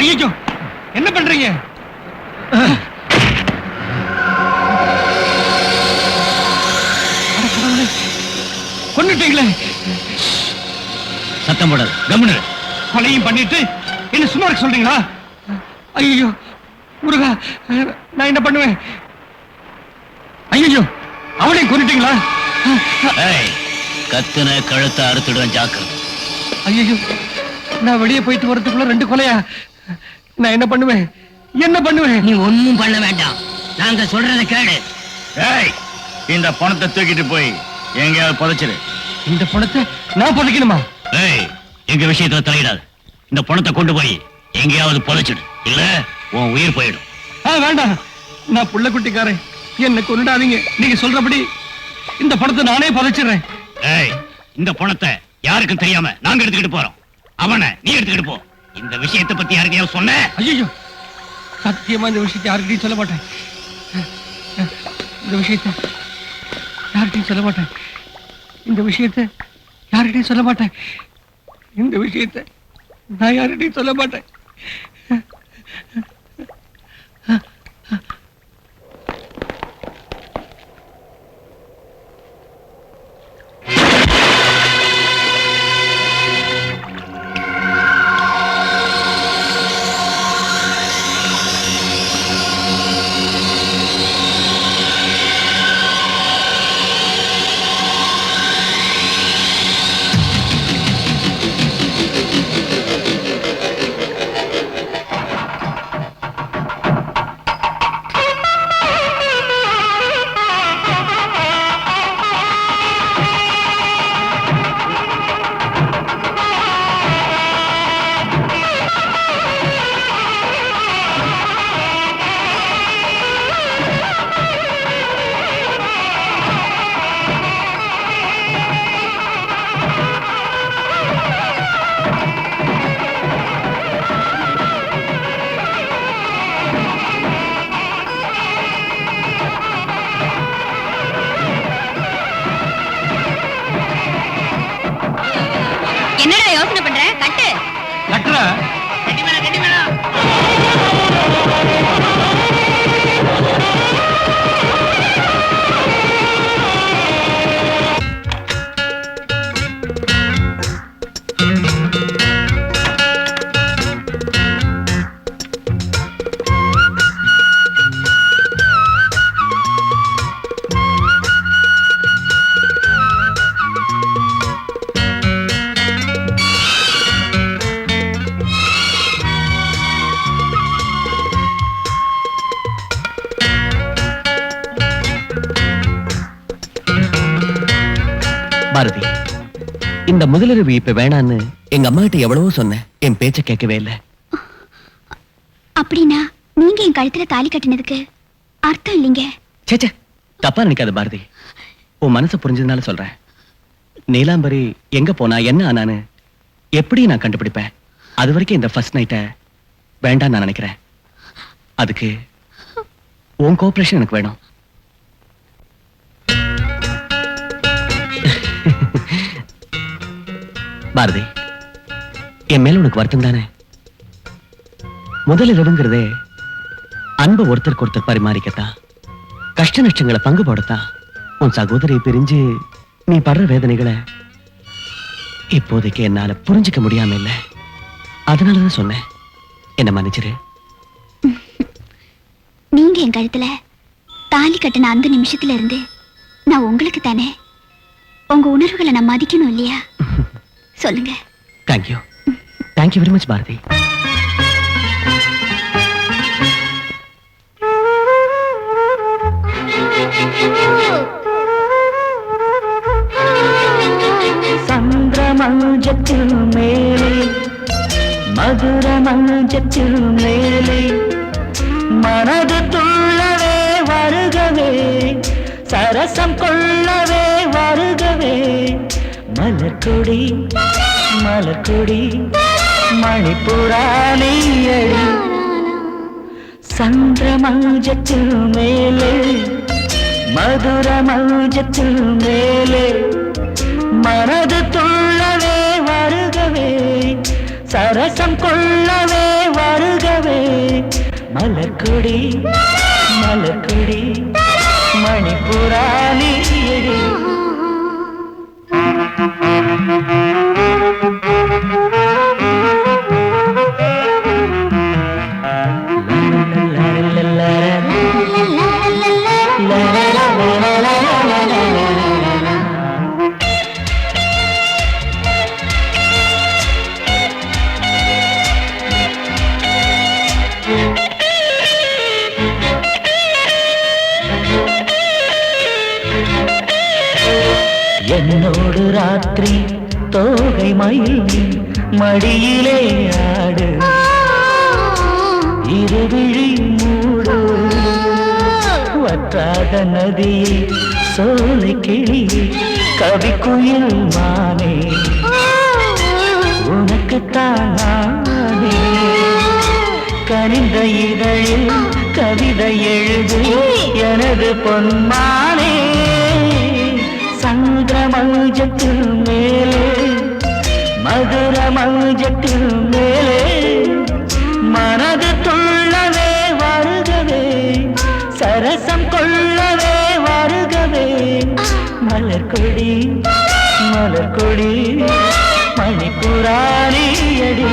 ஐயோ என்ன பண்றீங்க? கொன்னுட்டீங்களே. சத்தம் போடாது, கம்முனு. கொலையும் பண்ணிட்டு என்ன சும்மா இருக்க சொல்றீங்களா? ஐயோ முருகா, நான் என்ன பண்ணுவேன்? ஐயோ அவளையும் கொன்னுட்டீங்களா? கத்துன கழுத்தை அறுத்துடுவேன், ஜாக்கிரதை. ஐயோ நான் வெளியே போயிட்டு வரதுக்குள்ள 2 கொலையா? நான் என்ன பண்ணுவேன்? என்ன பண்ணுவேன்? நீ ஒண்ணும் பண்ண வேண்டாம், நாங்க சொல்றத கேளு. இந்த பணத்தை தூக்கிட்டு போய் எங்கேயாவது புதைச்சிரு. இந்த பணத்தை நான் புதைக்கணுமா? எங்க விஷயத்துல தலையிடாது. இந்த பணத்தை கொண்டு போய் எங்கேயாவது புதைச்சிடு, இல்ல உன் உயிர் போயிடும். வேண்டாம், நான் புள்ள குட்டிக்காரன், என்ன கொண்டாதீங்க. நீங்க சொல்றபடி இந்த பணத்தை நானே புதைச்சிடுறேன். இந்த பணத்தை யாருக்கும் தெரியாம நாங்க எடுத்துக்கிட்டு போறோம். அவனை நீ எடுத்துக்கிட்டு போ. இந்த விஷயத்தை பத்தி யாருக்கையாவது சொன்ன? ஐயோ சத்தியமா இந்த விஷயத்தை யாருக்கிட்டையும் சொல்ல மாட்டேன். இந்த விஷயத்தை யார்கிட்டையும் சொல்ல மாட்டேன். இந்த விஷயத்தை யார்கிட்டையும் சொல்ல மாட்டேன். இந்த விஷயத்தை நான் யார்கிட்டையும் சொல்ல மாட்டேன். என்னடா யோசனை பண்ற? கட்டு. லெட்டரா? கட்டி மேடம். பாரதி, இந்த முதலிரவு இப்ப வேணான்னு எங்க அம்மா கிட்ட எவ்வளவோ சொன்னேன். என் பேச்ச கேட்கவே இல்லை. அப்படின்னா நீங்க என் கழுத்துல தாலி கட்டினதுக்கு அர்த்தம் இல்லைங்க. சேச்சே, தப்பா நினைக்காத பாரதி. உன் மனசு புரிஞ்சதுனால சொல்றேன். நீலாம்பரி எங்க போனா என்ன ஆனான்னு எப்படி நான் கண்டுபிடிப்பேன்? அது வரைக்கும் இந்த ஃபர்ஸ்ட் நைட்டை வேண்டாம் நான் நினைக்கிறேன். அதுக்கு உன் கோஆபரேஷன் எனக்கு வேணும். பாரதி, என் மேல உனக்கு வருத்தம் தானே? முதல் இரவுங்கிறதே அன்பை ஒருத்தருக்கு ஒருத்தர் பரிமாறிக்கத்தான், கஷ்ட நஷ்டங்களை பங்கு போடத்தான். உன் சகோதரியை பிரிஞ்சு நீ படுற வேதனைகளை இப்போதைக்கு என்னால புரிஞ்சுக்க முடியாம இல்ல. அதனாலதான் சொன்னேன், என்ன மன்னிச்சிரு. நீங்க என் கழுத்துல தாலி கட்டின அந்த நிமிஷத்துல இருந்து நான் உங்களுக்கு தானே. உங்க உணர்வுகளை நான் மதிக்கணும் இல்லையா? சொல்லுங்க. Thank you. Thank you very much Bharathi. சந்திரமஞ்சத்தில் மேலே மதுரமஞ்சத்தில் மேலே மனது துள்ளவே வருகவே சரசம் கொள்ளவே வருகவே மலர்கொடி மலர்கொடி மணிப்புராணியடி சந்திரமஞ்சத்தில் மேலே மதுரமஞ்சத்தில் மேலே மனது துள்ளவே வருகவே சரசம் கொள்ளவே வருகவே மலர்கொடி மலர்கொடி மணிப்புராணியடி என்னோடு ராத்திரி தோகை மயில் மடியிலே ஆடு இருவிழி மூடு வற்றாத நதியை சோலை கிளி கவிக்குயில் மானே உனக்குத்தான் நானே கனிந்த இதழில் கவிதை எழுது எனது பொன்மானே சந்திரமஞ்சத்தில் மேலே மதுர மஞ்சத்தில் மேலே மனது துள்ளவே வருகவே சரசம் கொள்ளவே வருகவே மலர்கொடி மலர்கொடி மணிப்புராணியடி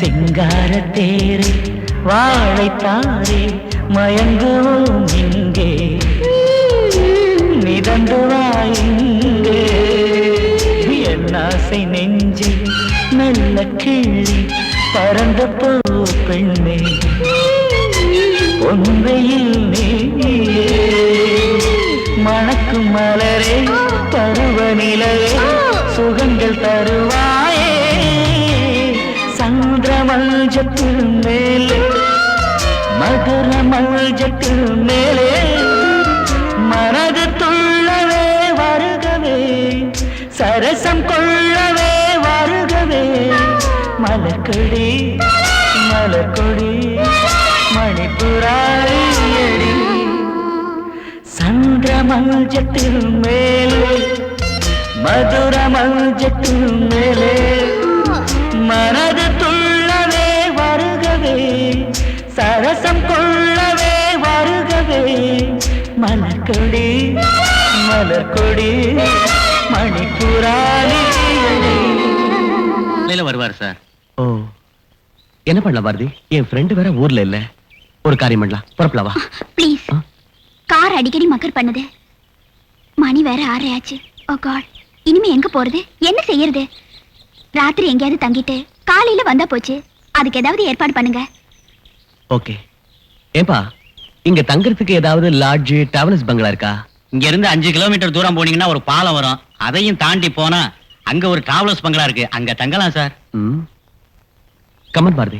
சிங்காரத்தேரே வாழைத்தாரே மயங்குவோம் இங்கே மிதந்துவாயிங்கே என் ஆசை நெஞ்சே மெல்ல கிள்ளி பறந்த போ பெண்ணே பொன்வையில் நீயே மணக்கும் மலரே பருவநிலையே சுகங்கள் தருவாயே சந்திரமஞ்சத்தில் மேலே மதுர மஞ்சத்தில் மேலே மனது துள்ளவே வருகவே சரசம் கொள்ளவே வருகவே மலர்கொடி மலர்கொடி மணிப்புராணியடி சந்திரமஞ்சத்தில் மேலே மதுர மஞ்சத்தில் மேலே மனது துள்ளவே வருகவே சரசம் கொள்ளவே வருகவே மலர்கொடி மலர்கொடி மணிப்புராணியடி வருவார் சார். ஓ என்ன பண்ணலாம் பாரதி, என் ஃப்ரெண்டு வேற ஊர்ல இல்ல. ஒரு காரியம் பண்ணலாம், புறப்படவா? ப்ளீஸ். கார் அடிக்கடி மக்கர் பண்ணுது. மணி வேற 6 ஆச்சு. ஓ காட், இனிமே எங்க போறது, என்ன செய்யறது? ராத்திரி எங்கேயாவது தங்கிட்டு காலையில வந்தா போச்சு. அதுக்கு ஏதாவது ஏற்பாடு பண்ணுங்க. ஓகே. ஏப்பா, இங்க தங்கறதுக்கு ஏதாவது லாட்ஜ், டிராவல்ஸ் பங்களா இருக்கா? இங்க இருந்து 5 கிலோமீட்டர் தூரம் போனீங்கன்னா ஒரு பாலம் வரும். அதையும் தாண்டி போனா அங்க ஒரு டிராவல்ஸ் பங்களா இருக்கு, அங்க தங்கலாம் சார். கமன் பாரதி.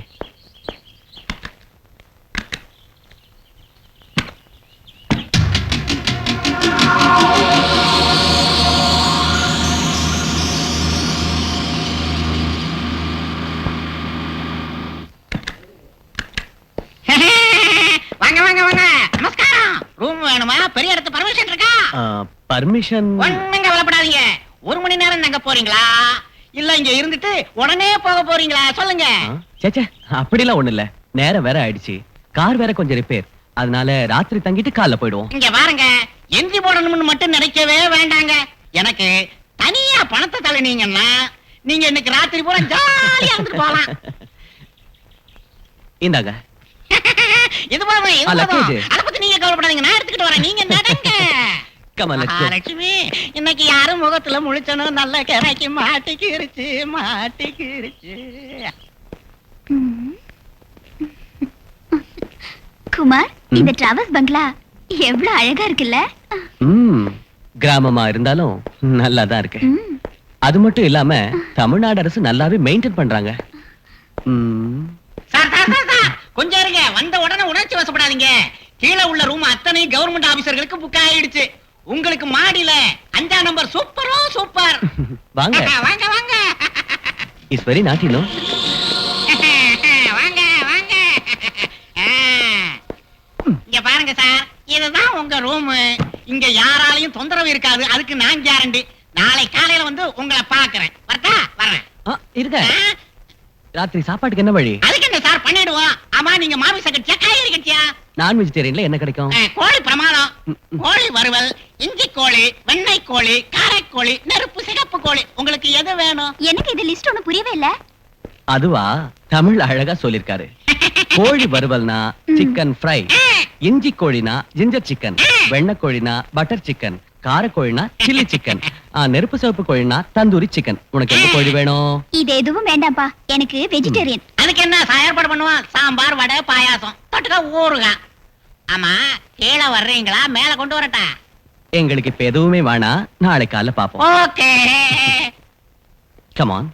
வாங்க வாங்க வாங்க, நமஸ்காரம். ரூம் வேணுமா? பெரிய இடத்து பர்மிஷன் இருக்கா? பர்மிஷன் ஒண்ணுங்க கவலைப்படாதீங்க. 1 மணி நேரம் தங்க போறீங்களா, இல்ல இங்க இருந்துட்டு உடனே போக போறீங்களா சொல்லுங்க. சேச்சே, அப்படிலாம் ஒண்ணு இல்ல. நேரம் வேற ஆயிடுச்சு, கார் வேற கொஞ்சம் ரிப்பேர். அதனால ராத்திரி தங்கிட்டு காலைல போயிடுவோம். இங்க பாருங்க, என்ட்ரி போடணும்னு மட்டும் நினைக்கவே வேண்டாங்க. எனக்கு தனியா பணத்தை தள்ளினீங்கன்னா நீங்க இன்னைக்கு ராத்திரி பூரா ஜாலியா இருந்துட்டு போலாம். இந்தாங்க. இது போதும், இது போதும். luggage. அத பத்தி நீங்க கவலைப்படாதீங்க, நான் எடுத்துக்கிட்டு வரேன். நீங்க நடங்க. Come on, let's go. Lakshmi, இன்னைக்கு யாரும் முகத்துல முழிச்சனும் நல்ல கிரைக்கு மாட்டிக்கிருச்சு மாட்டிக்கிருச்சு. குமார், இந்த டிராவல்ஸ் பங்களா எவ்வளவு அழகா இருக்குல்ல? கிராமமா இருந்தாலும் நல்லாதான் இருக்கு. அது மட்டும் இல்லாம தமிழ்நாடு அரசு நல்லாவே மெயின்டைன் பண்றாங்க. சார் சார் சார் சார், கொஞ்சம் இருங்க. வந்த உடனே உணர்ச்சி வசப்படாதீங்க. கீழே உள்ள ரூம் அத்தனை கவர்மெண்ட் ஆபீசர்களுக்கு புக் ஆயிடுச்சு. உங்களுக்கு மாடியில 5ஆம் நம்பர் சூப்பரோ சூப்பர். வாங்க வாங்க வாங்க. It's very naughty no. வாங்க வாங்க. இங்க பாருங்க சார், இதுதான் உங்க ரூம். இங்க யாராலையும் தொந்தரவு இருக்காது, அதுக்கு நான் கேரண்டி. நாளை காலையில வந்து உங்களை பாக்குறேன். வரட்டா? வரேன். இருக்க. ராத்திரி சாப்பாட்டுக்கு என்ன வழி? அதுக்கு என்ன சார் பண்ணிடுவோம். ஆமா, நீங்க மாமிச கட்சியா காய்கறி கட்சியா? நான் வெஜிடேரியன்ல என்ன கிடைக்கும்? கோழி பிரமாதம். கோழி வறுவல், இஞ்சி கோழி, வெண்ணெய் கோழி, காரைக்கோழி, நெருப்பு சிகப்பு கோழி. உங்களுக்கு எது வேணும்? எனக்கு இது லிஸ்ட் ஒண்ணு புரியவே இல்ல. அதுவா, தமிழ் அழகா சொல்லிருக்காரு. கோழி வறுவல்னா சிக்கன் ஃப்ரை, இஞ்சி கோழினா ஜிஞ்சர் சிக்கன், வெண்ணெய் கோழினா பட்டர் சிக்கன், காரக்கோழினா சில்லி சிக்கன், நெருப்பு சிவப்பு கோழினா தந்தூரி சிக்கன். உனக்கு எந்த கோழி வேணும்? இது எதுவும் வேண்டாம்ப்பா, எனக்கு வெஜிடேரியன். அதுக்கு என்ன ஏற்பாடு பண்ணுவான்? சாம்பார், வடை, பாயாசம், தொட்டுக்க ஊறுகாய். ஆமா, கீழே வர்றீங்களா மேல கொண்டு வரட்டா? எங்களுக்கு இப்ப எதுவுமே வேணா, நாளை காலைல பாப்போம். ஓகே. Come on.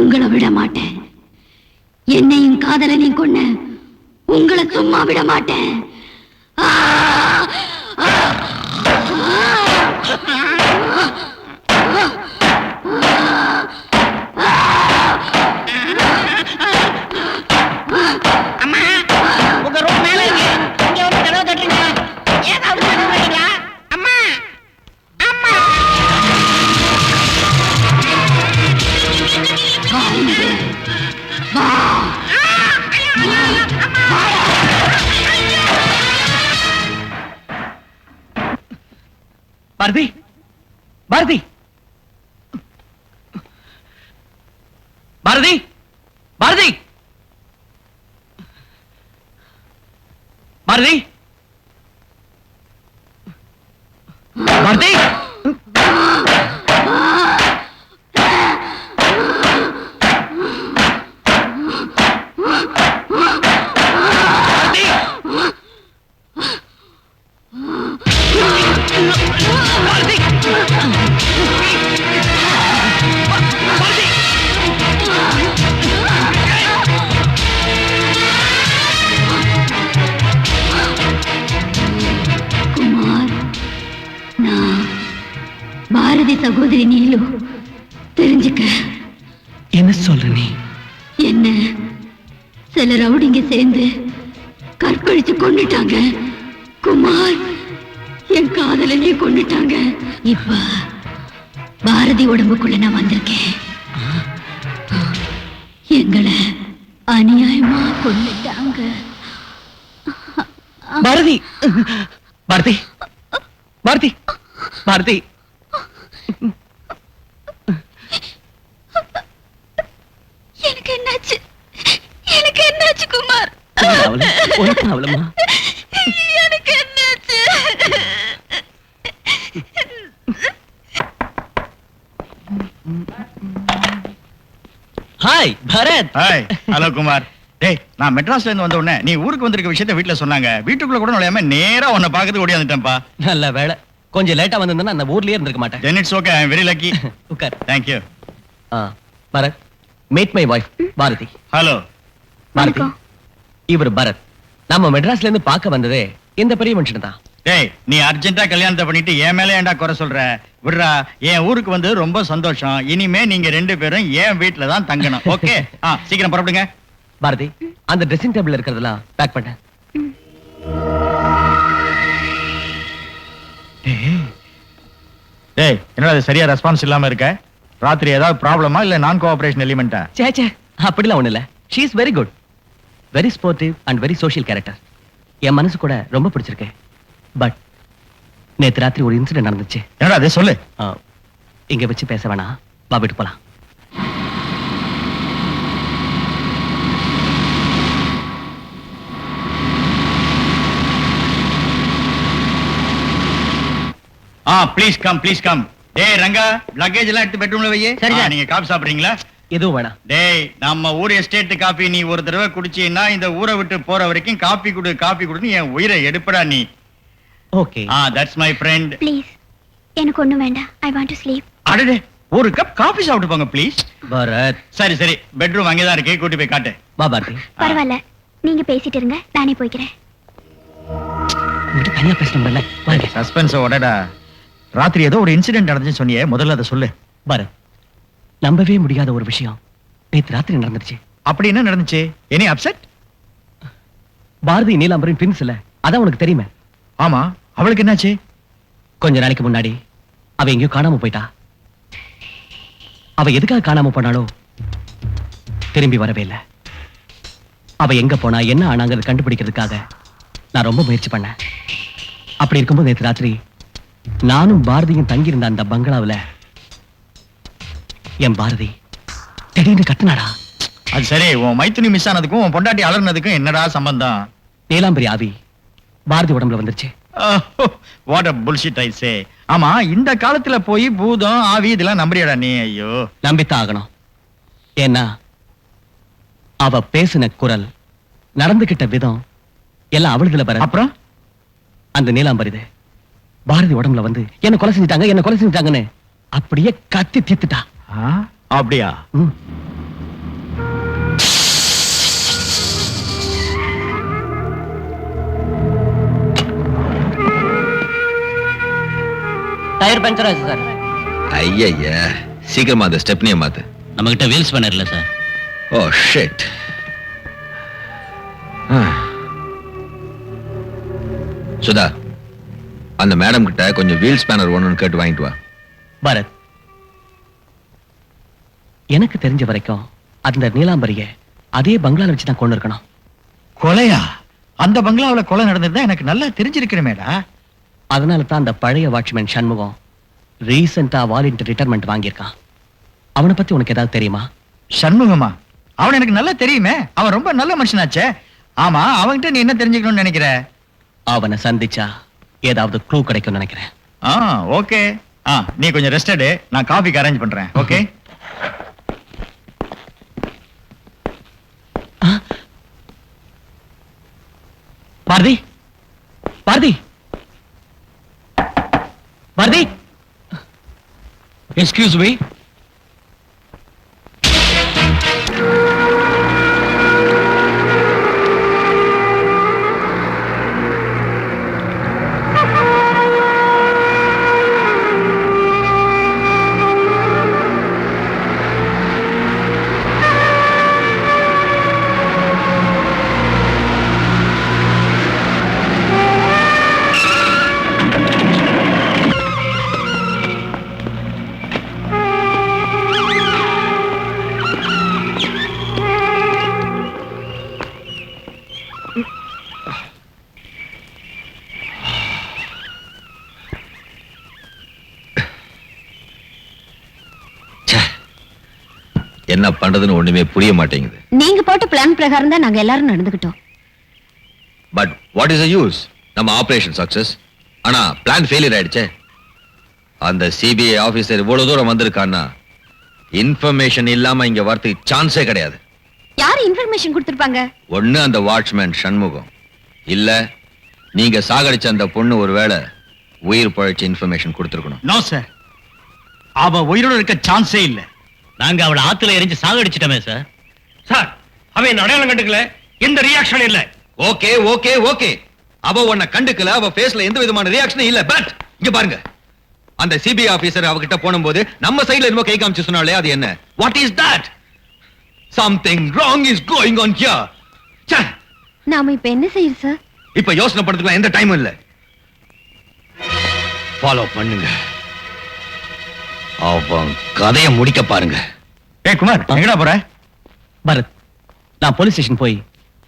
உங்களை விட மாட்டேன். என்னையும் காதலனையும் கொன்ன உங்களை சும்மா விட மாட்டேன். அம்மா உங்க ரூம் மேல இருக்கு. இங்க வந்து கதவு தட்டுறீங்க. ஏதாவது கதவு வைங்களா? அம்மா அம்மா பாரதி, பாரதி, பாரதி, பாரதி, பாரதி, பாரதி. பாரதி சகோதரி நீலு, தெரிஞ்சுக்க. என்ன சொல்ற நீ? என்ன சில ரவுடிங்க சேர்ந்து கற்பழிச்சு கொண்டுட்டாங்க. குமார் என் காதலனே கொண்டுட்டாங்க. இப்ப பாரதி உடம்புக்குள்ள நான் வந்திருக்கேன். எங்களை அநியாயமா கொண்டுட்டாங்க. பாரதி, பாரதி, பாரதி, பாரதி. எனக்கு என்னாச்சு? எனக்கு என்னாச்சு குமார்? அவ்வளவுமா? எனக்கு என்னாச்சு? Hi Bharath. Hi. Hello Kumar. டேய், நான் மெட்ராஸ்ல இருந்து வந்த உடனே நீ ஊருக்கு வந்திருக்க விஷயத்தை வீட்ல சொன்னாங்க. வீட்டுக்குள்ள கூட நுழையாம நேரா உன்னை பார்க்கறது ஓடியாந்துட்டேன்ப்பா. நல்ல வேளை. கொஞ்சம் லேட்டா வந்திருந்தா அந்த ஊர்லயே இருந்திருக்க மாட்டேன். Then it's okay. I am very lucky. உட்கார். Thank you. Bharath, meet my wife Bharathi. Hello. Bharathi, இவர் பரத். நம்ம மெட்ராஸ்ல இருந்து பார்க்க வந்ததே இந்த பெரிய மனுஷன் தான். டேய், நீ அர்ஜென்ட்டா கல்யாணத்தை பண்ணிட்டு என் மேல ஏன்டா குறை சொல்ற? விடுறா, என் ஊருக்கு வந்து ரொம்ப சந்தோஷம். இனிமே நீங்க ரெண்டு பேரும் என் வீட்ல தான் தங்கணும். ஓகே? சீக்கிரம் புறப்படுங்க. பாரதி, அந்த ட்ரெஸ்ஸிங் டேபிள்ல இருக்கிறதெல்லாம் பேக் பண்ண. டேய், என்னடா இது சரியா ரெஸ்பான்ஸ் இல்லாம இருக்க? ராத்திரி ஏதாவது ப்ராப்ளமா இல்ல நான் கோஆபரேஷன் எலிமெண்டா? சே அப்படிலாம் ஒண்ணு இல்ல. She is very good, very sportive and very social character. என் மனசு கூட ரொம்ப பிடிச்சிருக்கு. பட் நேத்து ராத்திரி ஒரு இன்சிடென்ட் நடந்துச்சு. என்னடா அது சொல்லு. இங்க வச்சு பேச வேணாம், வா வீட்டு போலாம். Please come, please come. டேய் ரங்கா, லக்கேஜ் எல்லாம் எடுத்து பெட்ரூம்ல வையே. நீங்க காபி சாப்பிடுறீங்களா? எதுவும் வேணாம். டேய், நம்ம ஊர் எஸ்டேட் காபி நீ ஒரு தடவை குடிச்சீன்னா இந்த ஊரை விட்டு போற வரைக்கும் காபி குடு காபி குடுன்னு என் உயிரை எடுப்படா நீ. Okay. That's my friend. Please, எனக்கு ஒண்ணும் வேண்டாம். I want to sleep. அடடே, ஒரு கப் காபி சாப்பிட்டு போங்க ப்ளீஸ். பரத், சரி சரி, பெட்ரூம் அங்கேதான் இருக்கு, கூட்டி போய் காட்டு. வா பாரதி. பரவாயில்ல, நீங்க பேசிட்டு இருங்க, நானே போய்க்கிறேன். உங்ககிட்ட தனியா பேசணும்ல, வாங்க. சஸ்பென்ஸ் உடடா. ராத்திரி ஏதோ ஒரு இன்சிடென்ட் நடந்துச்சு சொன்னியே, முதல்ல அதை சொல்லு. பரத், நம்பவே முடியாத ஒரு விஷயம் நேத்து ராத்திரி நடந்துருச்சு. அப்படி என்ன நடந்துச்சு? Any upset? பாரதி நீலாம்பரின் ட்வின்ஸ் இல்ல, அதான் உனக்கு தெரியுமே. ஆமா, அவளுக்கு என்னாச்சு? கொஞ்ச நாளைக்கு முன்னாடி அவ எங்கேயோ காணாம போயிட்டா. அவ எதுக்காக காணாம போனாலோ திரும்பி வரவே இல்லை. அவ எங்க போனா என்ன ஆனாங்கிறது கண்டுபிடிக்கிறதுக்காக நான் ரொம்ப முயற்சி பண்ணேன். அப்படி இருக்கும்போது நேற்று ராத்திரி நானும் பாரதியும் தங்கியிருந்த அந்த பங்களாவுல என் பாரதி திடீர்னு கத்துனாடா. அது சரி, உன் மைத்துனி மிஸ் ஆனதுக்கும் உன் பொண்டாட்டி அலர்னதுக்கும் என்னடா சம்பந்தம்? நீலாம்பரி ஆவி பாரதி உடம்புல வந்துருச்சு. What a bullshit I say. ஆமா, இந்த காலத்துல போய் பூதம் ஆவி இதெல்லாம் நம்புறியாடா நீ? ஐயோ, நம்பித்தான் ஆகணும். ஏன்னா அவ பேசின குரல், நடந்துகிட்ட விதம் எல்லாம் அவளுதுல வர. அப்புறம் அந்த நீலாம்பரிது பாரதி உடம்புல வந்து என்ன கொலை செஞ்சுட்டாங்கன்னு அப்படியே கத்தி தீத்துட்டா. அப்படியா? ம். டயர் பஞ்சர் ஆச்சு சார். ஐயா, சீக்கிரமா அந்த ஸ்டெப்னியை மாத்து. நம்ம கிட்ட வீல்ஸ் பண்ணல சார். Oh shit. சுதா, அந்த மேடம் கிட்ட கொஞ்சம் வீல் ஸ்பேனர் ஒன்னு கேட்டு வாங்கிட்டு வா. பரத், எனக்கு தெரிஞ்ச வரைக்கும் அந்த நீலாம்பரிய அதே பங்களால வச்சு தான் கொண்டு இருக்கணும். கொலையா? அந்த பங்களாவுல கொலை நடந்ததுதான் எனக்கு நல்லா தெரிஞ்சிருக்கிறமேடா. அதனால தான் அந்த பழைய வாட்ச்மேன் சண்முகம் ரீசெண்டா வாலண்டரி ரிட்டையர்மெண்ட் வாங்கியிருக்கான். அவனை பத்தி உனக்கு ஏதாவது தெரியுமா? சண்முகமா? அவன் எனக்கு நல்லா தெரியுமே, அவன் ரொம்ப நல்ல மனுஷனாச்சே. ஆமா, அவன்கிட்ட நீ என்ன தெரிஞ்சுக்கணும்னு நினைக்கிற? அவனை சந்திச்சா ஏதாவது க்ளூ கிடைக்கும்னு நினைக்கிறேன். ஓகே. நீ கொஞ்சம் ரெஸ்ட் எடு, நான் காஃபிக்கு அரேஞ்ச் பண்றேன். Okay. Bharathi, Bharathi, Bharathi, excuse me. என்ன பண்றதுன்னு ஒண்ணுமே புரிய மாட்டேங்குது. நீங்க போட்ட பிளான் பிரகாரம் தான் நாங்க எல்லாரும் நடந்துக்கிட்டோம். But what is the use? நம்ம ஆபரேஷன் சக்சஸ், ஆனா பிளான் ஃபெயிலியர் ஆயிடுச்சே. அந்த சிபிஐ ஆபீசர் இவ்வளவு தூரம் வந்திருக்கான்னா இன்ஃபர்மேஷன் இல்லாம இங்க வரதுக்கு சான்ஸே கிடையாது. யார் இன்ஃபர்மேஷன் கொடுத்திருப்பாங்க? ஒண்ணு அந்த வாட்ச்மேன் சண்முகம், இல்ல நீங்க சாகடிச்ச அந்த பொண்ணு ஒருவேளை உயிர் பழைச்ச இன்ஃபர்மேஷன் கொடுத்திருக்கணும். நோ சார், அவ உயிரோட இருக்க சான்ஸே இல்ல. நாங்க அவளை ஆத்துல எரிஞ்சு சாகடிச்சிட்டோமே சார். சார், அவன் என்ன அடையாளம் கண்டுக்கல, எந்த ரியாக்ஷன் இல்ல. ஓகே ஓகே ஓகே, அவ உன்னை கண்டுக்கல, அவ ஃபேஸ்ல எந்த விதமான ரியாக்ஷனும் இல்ல. பட் இங்க பாருங்க, அந்த சிபிஐ ஆபீசர் அவகிட்ட போனும்போது நம்ம சைடுல என்னமோ கை காமிச்சு சொன்னாலே, அது என்ன? What is that? Something wrong is going on here. நாம இப்ப என்ன செய்யறது சார்? இப்ப யோசனை பண்றதுக்கு எந்த டைமும் இல்ல. ஃபாலோ பண்ணுங்க, அவன் கதையை முடிக்க பாருங்க. குமார், எங்கடா போற? பரத், நான் போலீஸ் ஸ்டேஷன் போய்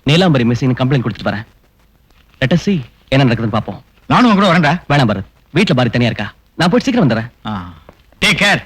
நீலாம்பரி மிஸ்ஸிங் கம்ப்ளைண்ட் கொடுத்துட்டு வரேன். லெட் அஸ் see என்ன நடக்குதுன்னு பாப்போம். நானும் உங்க கூட வரேன்டா. வேணாம் பரத், வீட்டுல பாரதி தனியா இருக்கா, நான் போய் சீக்கிரம் வந்துடுறேன். Take care.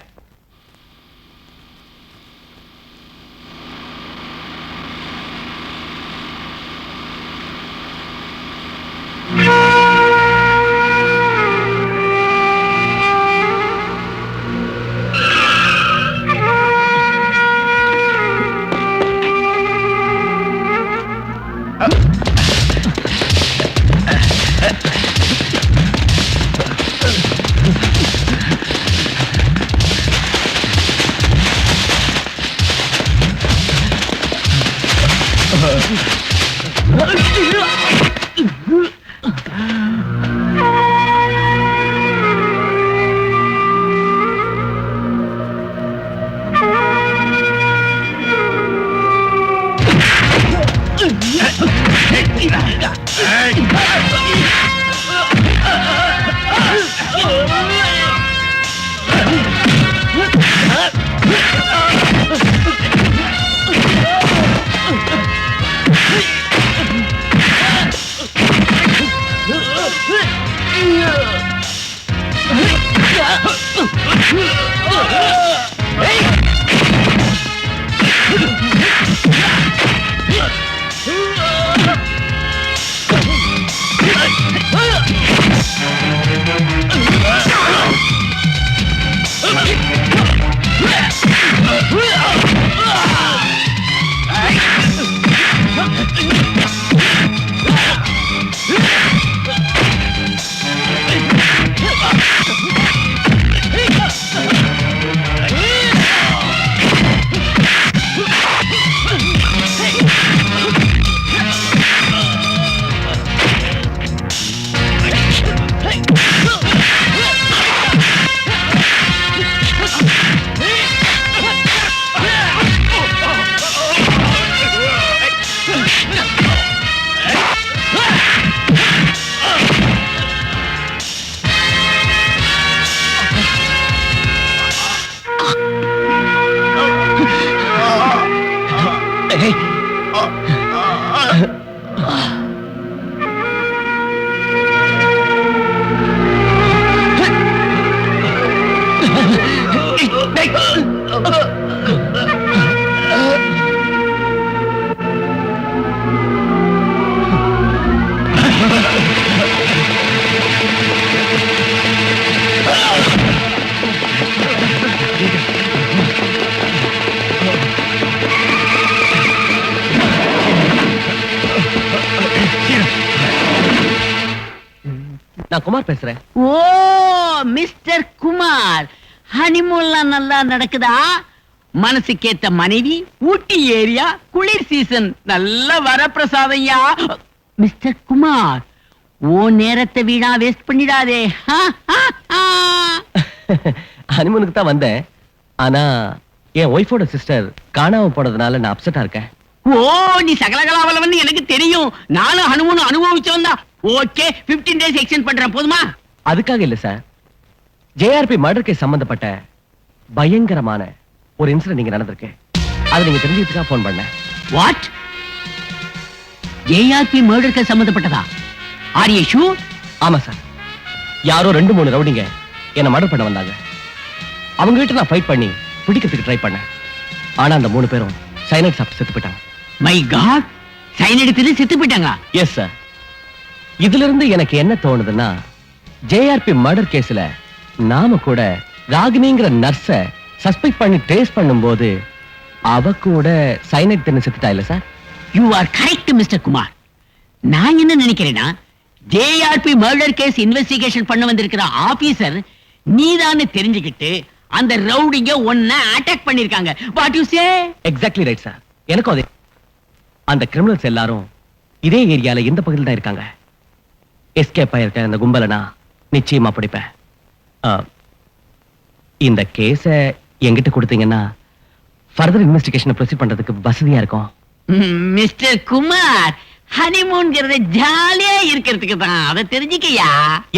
நான் குமார் பேசுறேன். ஓ மிஸ்டர் குமார், ஹனிமூன்லாம் நல்லா நடக்குதா? மனசுக்கேத்த மனைவி, ஊட்டி ஏரியா, குளிர் சீசன், நல்ல வரப்பிரசாதையா. மிஸ்டர் குமார், ஓ நேரத்தை வீணா வேஸ்ட் பண்ணிடாதே. ஹனிமூனுக்கு தான் வந்தேன். ஆனா என் ஒய்ஃபோட சிஸ்டர் காணாம போனதுனால நான் அப்செட்டா இருக்கேன். ஓ நீ சகலகலாவலவன் எனக்கு தெரியும். நானும் ஹனிமூன் அனுபவிச்சவன் தான். ஓகே 15 days எக்ஸ்டெண்ட் பண்றேன், போதுமா? அதுக்காக இல்ல சார், ஜேஆர்பி மர்டர் கேஸ் சம்பந்தப்பட்ட பயங்கரமான ஒரு இன்சிடென்ட் நீங்க நடந்திருக்கு. அதை நீங்க தெரிஞ்சுக்கிறதுக்காக போன் பண்ணேன். வாட்? ஜேஆர்பி மர்டர் கேஸ் சம்பந்தப்பட்டதா? Are you sure? ஆமா சார், யாரோ 2-3 ரவுடிங்க என்ன மர்டர் பண்ண வந்தாங்க. அவங்க கிட்ட நான் ஃபைட் பண்ணி பிடிக்கிறதுக்கு ட்ரை பண்ணேன். ஆனா அந்த 3 பேரும் சைனைட் சாப்பிட்டு செத்து போயிட்டாங்க. மை காட், சைன் எடுத்துட்டு செத்து போயிட்டாங்க. Yes sir. இதுல இருந்து எனக்கு என்ன தோணுதுன்னா, ஜேஆர்பி மர்டர் கேஸ்ல நாம கூட ராகினிங்கிற நர்ஸ சஸ்பெக்ட் பண்ணி ட்ரேஸ் பண்ணும்போது அவ கூட சைனைட் தின்னு செத்துட்டா இல்ல sir? You are correct mister Kumar. நான் என்ன நினைக்கிறேன்னா, ஜேஆர்பி மர்டர் கேஸ் இன்வெஸ்டிகேஷன் பண்ண வந்திருக்கிற ஆபீசர் நீதான்னு தெரிஞ்சுக்கிட்டு அந்த ரவுடிங்க ஒன்ன அட்டாக் பண்ணிருக்காங்க. What you say? Exactly right sir. எனக்கும் அதே. அந்த கிரிமினல்ஸ் எல்லாரும் இதே ஏரியால இந்த பகுதியில் தான் இருக்காங்க. எஸ்கேப் ஆயிருக்க அந்த கும்பலை நான் நிச்சயமா பிடிப்பேன். இந்த கேஸ என்கிட்ட கொடுத்தீங்கன்னா ஃபர்தர் இன்வெஸ்டிகேஷனை ப்ரொசீட் பண்றதுக்கு வசதியா இருக்கும். மிஸ்டர் குமார், ஹனிமூன்ங்கிறது ஜாலியா இருக்கிறதுக்கு தான், அதை தெரிஞ்சுக்கயா?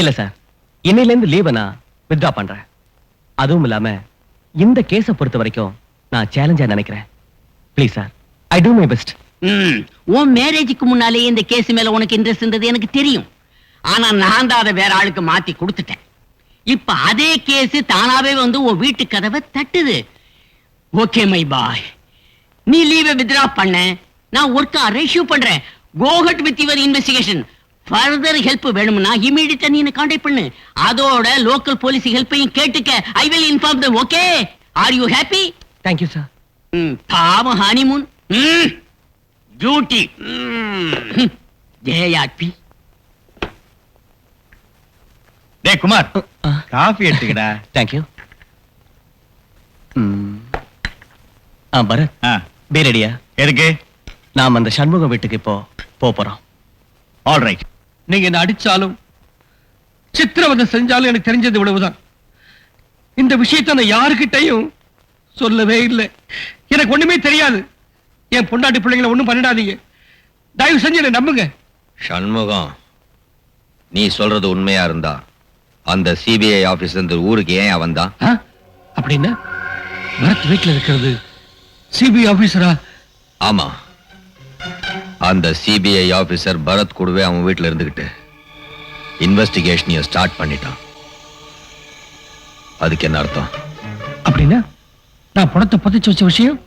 இல்ல சார், இன்னையில இருந்து லீவை நான் வித்ட்ரா பண்றேன். அதுவும் இல்லாம இந்த கேஸை பொறுத்த வரைக்கும் நான் சேலஞ்சா நினைக்கிறேன். Please sir, I do my best. உன் மேரேஜுக்கு முன்னாலே இந்த கேஸ் மேல உனக்கு இன்ட்ரெஸ்ட் இருந்தது எனக்கு தெரியும். ஆனா நான் தான் அதை வேற ஆளுக்கு மாத்தி கொடுத்துட்டேன். இப்ப அதே கேஸ் தானாவே வந்து உன் வீட்டு கதவை தட்டுது. ஓகே மை பாய், நீ லீவை வித்ரா பண்ண, நான் ஒர்க்க ரெஷ்யூ பண்றேன். Go ahead with your investigation. Further help வேணும்னா இமிடியேட்டா நீ கான்டாக்ட் பண்ணு. அதோட லோக்கல் போலீஸ் ஹெல்ப்பையும் கேட்டுக்க. I will inform them. Okay? Are you happy? Thank you sir. பாவம் ஹனிமூன் டியூட்டி. ஜேஆர்பி. டேய் குமார், காஃபி எடுத்துக்கடா. தேங்க்யூ. பரத், ஆ, பேரடியா? எதுக்கு? நாம் அந்த சண்முகம் வீட்டுக்கு இப்போ போறோம். All right. நீங்க என்ன அடிச்சாலும் சித்திரவதை செஞ்சாலும் எனக்கு தெரிஞ்சது இவ்வளவுதான். இந்த விஷயத்தை நான் யாருக்கிட்டையும் சொல்லவே இல்லை. எனக்கு ஒண்ணுமே தெரியாது. என் பொண்டாட்டி பிள்ளைங்களை ஒண்ணும் பண்ணிடாதீங்க, தயவு செஞ்சு என்ன நம்புங்க. சண்முகம், நீ சொல்றது உண்மையா இருந்தா அந்த சிபிஐ ஆபீஸ்ல இருந்து ஊருக்கு ஏன் வந்தான்? அப்படின்னா பரத் வீட்டுல இருக்கிறது சிபிஐ ஆபீசரா? ஆமா, அந்த சிபிஐ ஆபீசர் பரத் கூடவே அவன் வீட்டுல இருந்துகிட்டு இன்வெஸ்டிகேஷன் ஸ்டார்ட் பண்ணிட்டான். அதுக்கு என்ன அர்த்தம்? அப்படின்னா நான் பணத்தை புதைச்சு வச்ச விஷயம்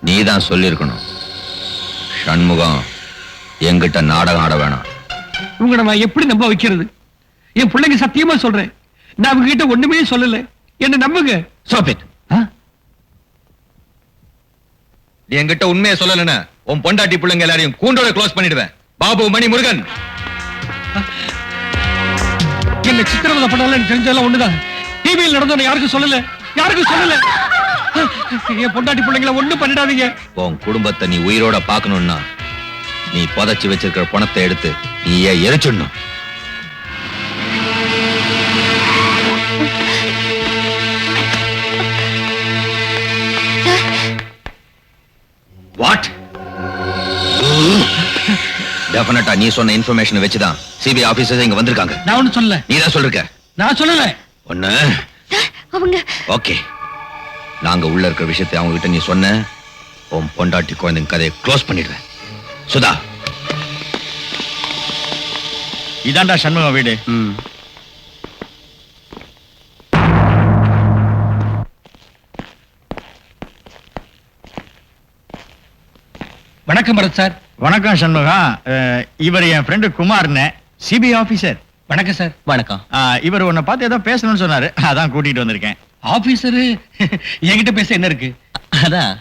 நீ தான் சொல்லியிருக்கணும். சண்முகம் என்கிட்ட நாடகம் ஆட வேணாம். உங்களை நான் எப்படி நம்ப வைக்கிறது? என் பிள்ளைங்க சத்தியமா சொல்றேன், நான் அவங்க கிட்ட ஒண்ணுமே சொல்லல. என்ன நம்புங்க. Stop it. நீ என்கிட்ட உண்மையை சொல்லலன்னா உன் பொண்டாட்டி பிள்ளைங்க எல்லாரையும் கூண்டோட க்ளோஸ் பண்ணிடுவேன். பாபு, மணி, முருகன். என்ன சித்திரவதை பண்ணாலும் எனக்கு தெரிஞ்சதெல்லாம் ஒண்ணுதான். டிவியில் நடந்தோன்னு யாருக்கும் சொல்லல, யாருக்கும் சொல்லல. என் பொண்டாட்டி பிள்ளைங்களை ஒண்ணும் பண்ணிடாதீங்க. உன் குடும்பத்தை நீ உயிரோட பார்க்கணும்னா நீ புதைச்சு வச்சிருக்கிற பணத்தை எடுத்து நீயே எரிச்சிடணும். வாட்? டெஃபினட்டா நீ சொன்ன இன்ஃபர்மேஷன் வச்சுதான் சிபிஐ ஆபீசர்ஸ் இங்க வந்திருக்காங்க. நான் ஒண்ணு சொல்லல. நீ தான் சொல்லிருக்க. நான் சொல்லல. ஒண்ணு அவங்க ஓகே, நாங்க உள்ள இருக்கிற விஷயத்தை அவங்க கிட்ட நீ சொன்ன, உன் பொண்டாட்டி குழந்தைங்க கதையை க்ளோஸ் பண்ணிடுவேன். சுதா, இதாண்டா சண்முகம் வீடு. வணக்கம் பரத் சார். வணக்கம் சண்முகம். இவர் என் ஃப்ரெண்டு குமார்னு, சிபிஐ ஆபீசர். வணக்கம் சார். வணக்கம். இவர் உன்னை பார்த்து ஏதோ பேசணும்னு சொன்னாரு, அதான் கூட்டிட்டு வந்திருக்கேன். ஆபீசர் என்கிட்ட பேச என்ன இருக்கு? அதான்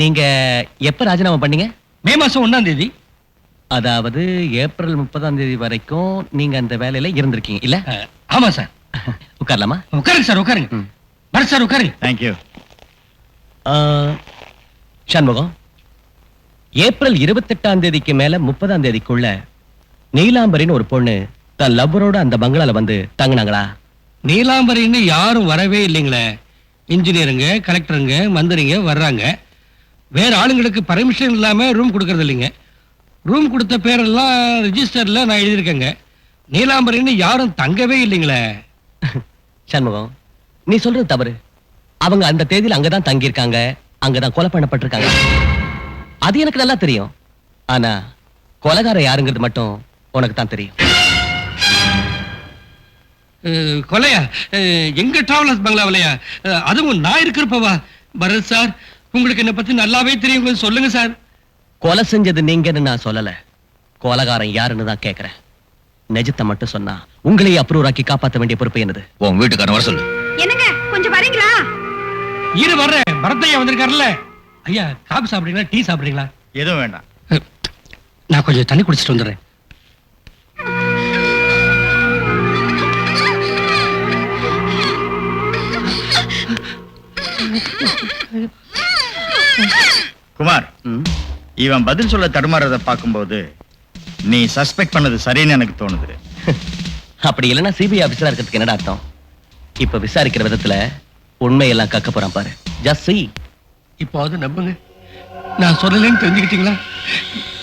நீங்க எப்ப ராஜினாமா பண்ணீங்க? மே மாசம் 1ஆம் தேதி. அதாவது ஏப்ரல் 30ஆம் தேதி வரைக்கும் நீங்க அந்த வேலையில இருந்திருக்கீங்க இல்ல? ஆமா சார். உட்காரலாமா? உட்காருங்க சார், உட்காருங்க. பரத் சார் உட்காருங்க. தேங்க்யூ. சண்முகம், ஏப்ரல் 28ஆம் தேதிக்கு மேல 30ஆம் தேதிக்குள்ள நீலாம்பரின்னு ஒரு பொண்ணு தன் லவ்வரோட அந்த பங்களால வந்து தங்கினாங்களா? நீலாம்பரின்னு யாரும் வரவே இல்லைங்களே. இன்ஜினியருங்க, கலெக்டருங்க, மந்திரிங்க வர்றாங்க. வேற ஆளுங்களுக்கு பர்மிஷன் இல்லாம ரூம் கொடுக்கறது இல்லைங்க. ரூம் கொடுத்த பேரெல்லாம் ரிஜிஸ்டர்ல நான் எழுதியிருக்கேங்க. நீலாம்பரின்னு யாரும் தங்கவே இல்லைங்களே. சண்முகம், நீ சொல்றது தவறு. அவங்க அந்த தேதியில அங்கதான் தங்கியிருக்காங்க, அங்கதான் கொலை பண்ணப்பட்டிருக்காங்க. அது எனக்கு நல்லா தெரியும். ஆனா கொலைகார யாருங்கிறது மட்டும் உனக்கு தான் தெரியும். கொலையா? எங்க டிராவலர்ஸ் பங்களாவிலையா? அதுவும் நான் இருக்கிறப்பவா? பரத் சார், உங்களுக்கு என்ன பத்தி நல்லாவே தெரியும், கொஞ்சம் சொல்லுங்க சார். கொலை செஞ்சது நீங்கன்னு நான் சொல்லல, கொலைகாரன் யாருன்னு தான் கேக்குறேன். நிஜத்தை மட்டும் சொன்னா உங்களையே அப்ரூவ் காப்பாற்ற வேண்டிய பொறுப்பு என்னது? உன் வீட்டுக்காரன் வர சொல்லு. என்னங்க கொஞ்சம் வரீங்களா? இரு வர்றேன். பரத்தையா வந்திருக்காருல்ல. ஐயா, காபி சாப்பிடுறீங்களா, டீ சாப்பிடுறீங்களா? எதுவும் வேண்டாம். நான் கொஞ்சம் தண்ணி குடிச்சிட்டு வந்துடுறேன். குமார், இவன் பதில் சொல்ல தடுமாறத பார்க்கும்போது நீ சஸ்பெக்ட் பண்ணது சரின்னு எனக்கு தோணுது. அப்படி இல்லைன்னா சிபிஐ ஆபீசரா இருக்கிறதுக்கு என்னடா அர்த்தம்? இப்ப விசாரிக்கிற விதத்துல உண்மையெல்லாம் கக்க போறான் பாரு. Just see. இப்போ அது நம்புங்க, நான் சொல்லலன்னு தெரிஞ்சுக்கிட்டீங்களா?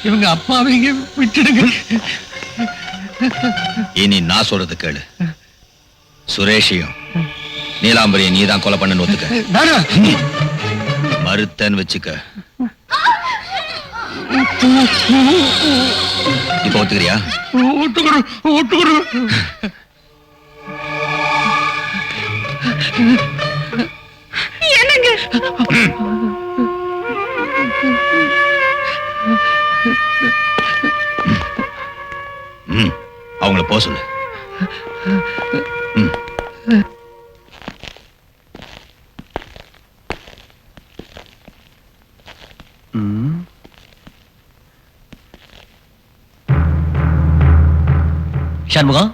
இவங்க அப்பாவைங்க விட்டுடுங்க. இனி நான் சொல்றது கேளு. சுரேஷையும் நீலாம்பரியை நீதான் கொலை பண்ணு ஒத்துக்க. நானா? மறுத்தன்னு வச்சுக்க. இப்ப ஒத்துக்கிறியா? ஒத்துக்கணும், ஒத்துக்கணும். என்னங்க? அவங்கள போக சொல்லு. சண்முகம்,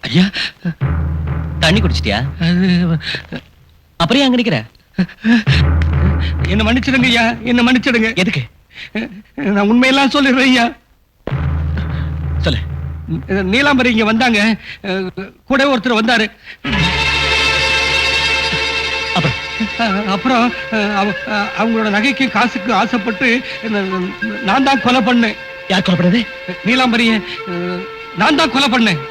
ஐயா, தண்ணி குடிச்சிட்டியா? அப்புறம் அங்க நிக்கிற? என்ன மன்னிச்சிடுங்க ஐயா, என்ன மன்னிச்சிடுங்க. எதுக்கு? நான் உண்மையெல்லாம் சொல்லிடுறேன் ஐயா. சொல்லு. நீலாம்பரி இங்க வந்தாங்க, கூட ஒருத்தர் வந்தாரு. அப்புறம் அவங்களோட நகைக்கு காசுக்கு ஆசைப்பட்டு நான் தான் கொலை பண்ணேன். யார் கொலை பண்ணது? நீலாம்பரிய நான் தான் கொலை பண்ணேன்.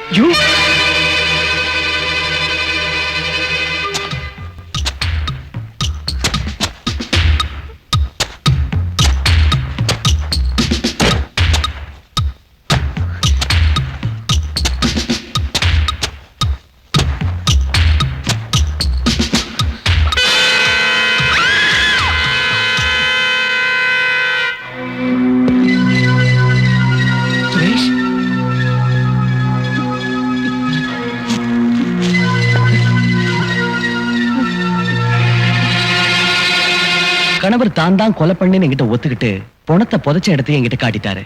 கணவர் தான் கொலை பண்ணேன்னு என்கிட்ட ஒத்துக்கிட்டு பணத்தை புதைச்ச இடத்தையும் என்கிட்ட காட்டிட்டாரு.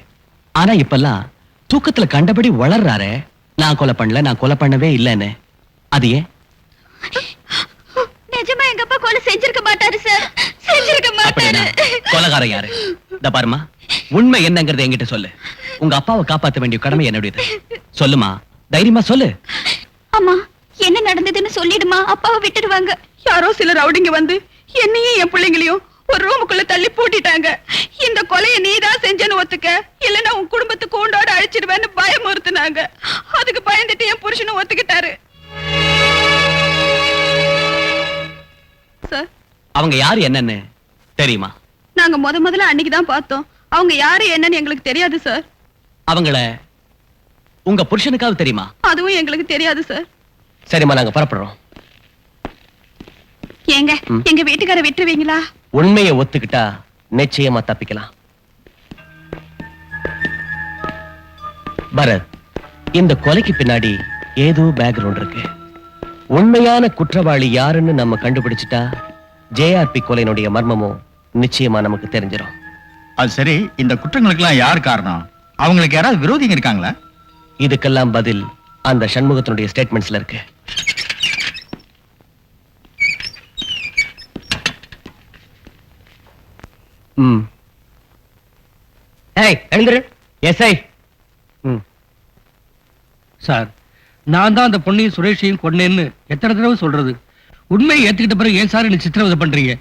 ஆனா இப்பெல்லாம் தூக்கத்துல கண்டபடி வளர்றாரு, நான் கொலை பண்ணல, நான் கொலை பண்ணவே இல்லைன்னு. அது ஏன்? நிஜமா எங்க அப்பா கொலை செஞ்சிருக்க மாட்டாரு சார், செஞ்சிருக்க மாட்டாரு. கொலைகாரன் யாரு? இந்த பாருமா, உண்மை என்னங்கறத என்கிட்ட சொல்லு. உங்க அப்பாவை காப்பாற்ற வேண்டிய கடமை என்னுடையது. சொல்லுமா, தைரியமா சொல்லு. அம்மா, என்ன நடந்ததுன்னு சொல்லிடுமா, அப்பாவை விட்டுடுவாங்க. யாரோ சில ரவுடிங்க வந்து என்னையும் என் பிள்ளைங்களையும் ஒரு ரூமுக்குள்ள தள்ளி பூட்டிட்டாங்க. இந்த கொலையை நீதான் செஞ்சேன்னு ஒத்துக்க, இல்லைன்னா உன் குடும்பத்தை கூண்டோட அழிச்சிடுவேன்னு பயமுறுத்துனாங்க. அதுக்கு பயந்துட்டு என் புருஷனும் ஒத்துக்கிட்டாரு. சார், அவங்க யாரு என்னன்னு தெரியுமா? நாங்க முதல்ல அன்னைக்குதான் பார்த்தோம். அவங்க யாரு என்னன்னு எங்களுக்கு தெரியாது சார். அவங்கள உங்க புருஷனுக்காவது தெரியுமா? அதுவும் எங்களுக்கு தெரியாது சார். சரிம்மா, நாங்க புறப்படுறோம். ஏங்க, எங்க வீட்டுக்கார விட்டுருவீங்களா? உண்மையை ஒத்துக்கிட்டா நிச்சயமா தப்பிக்கலாம். பரத், இந்த கொலைக்கு பின்னாடி ஏதோ பேக்ரவுண்ட் இருக்கு. உண்மையான குற்றவாளி யாருன்னு நம்ம கண்டுபிடிச்சிட்டா ஜேஆர்பி கொலையினுடைய மர்மமும் நிச்சயமா நமக்கு தெரிஞ்சிடும். அது சரி, இந்த குற்றங்களுக்கெல்லாம் யார் காரணம்? அவங்களுக்கு யாராவது விரோதிங்க இருக்காங்களா? இதுக்கெல்லாம் பதில் அந்த சண்முகத்தினுடைய ஸ்டேட்மெண்ட்ஸ்ல இருக்கு. எழுந்துரு. எஸ்ஐ. சார், நான் தான் அந்த பொண்ணையும் சுரேஷையும் கொன்னேன்னு எத்தனை தடவை சொல்றது? உண்மையை ஏத்துக்கிட்ட பிறகு ஏன் சார் என்ன சித்திரவதை பண்றீங்க?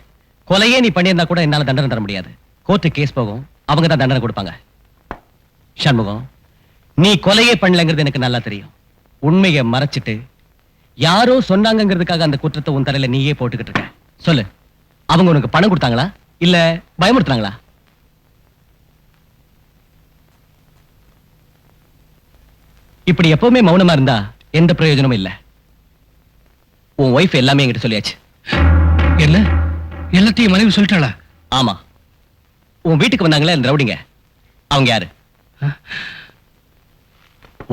கொலையே நீ பண்ணியிருந்தா கூட என்னால தண்டனை தர முடியாது. கோர்ட்டு கேஸ் போகும், அவங்க தான் தண்டனை கொடுப்பாங்க. சண்முகம், நீ கொலையே பண்ணலங்கிறது எனக்கு நல்லா தெரியும். உண்மையை மறைச்சிட்டு யாரோ சொன்னாங்கிறதுக்காக அந்த குற்றத்தை உன் தலையில நீயே போட்டுக்கிட்டு இருக்க. சொல்லு, அவங்க உனக்கு பணம் கொடுத்தாங்களா இல்ல பயமுறுத்துறாங்களா? இப்படி எப்பவுமே மௌனமா இருந்தா எந்த பிரயோஜனமும் இல்ல. உன் ஒய்ஃப் எல்லாமே என்கிட்ட சொல்லியாச்சு. என்ன, எல்லாத்தையும் மனைவி சொல்லிட்டாளா? ஆமா. உன் வீட்டுக்கு வந்தாங்களே இந்த ரவுடிங்க, அவங்க யாரு?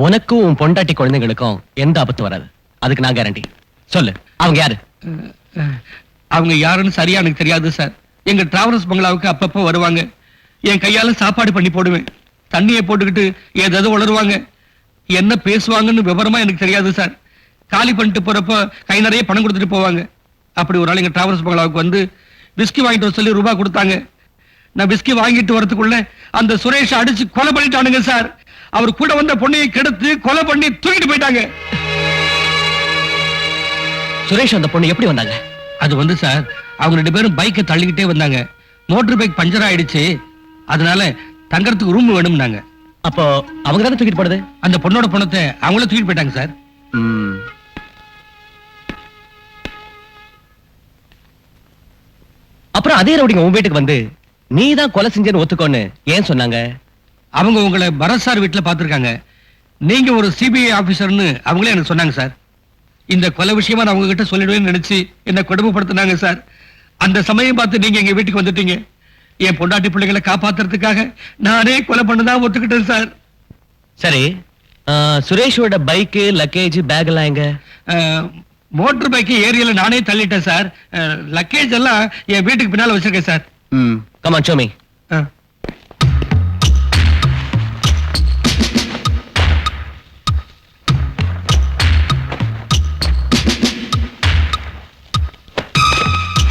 உனக்கும் உன் பொண்டாட்டி குழந்தைங்களுக்கும் எந்த ஆபத்து வராது, அதுக்கு நான் கேரண்டி. சொல்லு, அவங்க யாரு? அவங்க யாருன்னு சரியா எனக்கு தெரியாது சார். எங்க டிராவல்ஸ் பங்களாவுக்கு அப்பப்போ வருவாங்க. என் கையால சாப்பாடு பண்ணி போடுவேன். தண்ணியை போட்டுக்கிட்டு ஏதாவது உளருவாங்க. என்ன பேசுவாங்கன்னு விவரமா எனக்கு தெரியாது சார். காலி பண்ணிட்டு போறப்ப கை நிறைய பணம் கொடுத்துட்டு போவாங்க. அப்படி ஒரு நாள் எங்க டிராவல்ஸ் பங்களாவுக்கு வந்து விஸ்கி வாங்கிட்டு வர சொல்லி ரூபாய் கொடுத்தாங்க. நான் விஸ்கி வாங்கிட்டு வரதுக்குள்ள அந்த சுரேஷ் அடிச்சு கொலை பண்ணிட்டானுங்க சார். அவர் கூட வந்த பொண்ணையை கெடுத்து கொலை பண்ணி தூக்கிட்டு போயிட்டாங்க. சுரேஷ் அந்த பொண்ணு எப்படி வந்தாங்க? அது வந்து சார், அவங்க 2 பேரும் பைக்கை தள்ளிக்கிட்டே வந்தாங்க. மோட்டர் பைக் பஞ்சர் ஆயிடுச்சு, அதனால தங்கறதுக்கு ரூம் வேணும்னாங்க. அப்போ அவங்க தானே தூக்கிட்டு போனது? அந்த பொண்ணோட பணத்தை அவங்கள தூக்கிட்டு போயிட்டாங்க சார். அப்புறம் அதே ரவுடிங்க உன் வீட்டுக்கு வந்து நீ தான் கொலை செஞ்சேன்னு ஒத்துக்கோன்னு ஏன் சொன்னாங்க? அவங்க உங்களை பரத் சார் வீட்டுல பாத்துருக்காங்க. நீங்க ஒரு சிபிஐ ஆபீசர்னு அவங்களே எனக்கு சொன்னாங்க சார். இந்த கொலை விஷயமா நான் உங்ககிட்ட சொல்லிடுவேன்னு நினைச்சு என்ன கொடுமைப்படுத்தினாங்க சார். அந்த சமயம் பார்த்து நீங்க எங்க வீட்டுக்கு வந்துட்டீங்க. என் பொண்டாட்டி பிள்ளைகளை காப்பாத்துறதுக்காக நானே கொலை பண்ணதான் ஒத்துக்கிட்டேன் சார். சரி, சுரேஷோட பைக்கு, லக்கேஜ், பேக் எல்லாம் எங்க? மோட்டர் பைக்கு ஏரியால நானே தள்ளிட்டேன் சார். லக்கேஜ் எல்லாம் என் வீட்டுக்கு பின்னால வச்சிருக்கேன் sir. Come on, show me.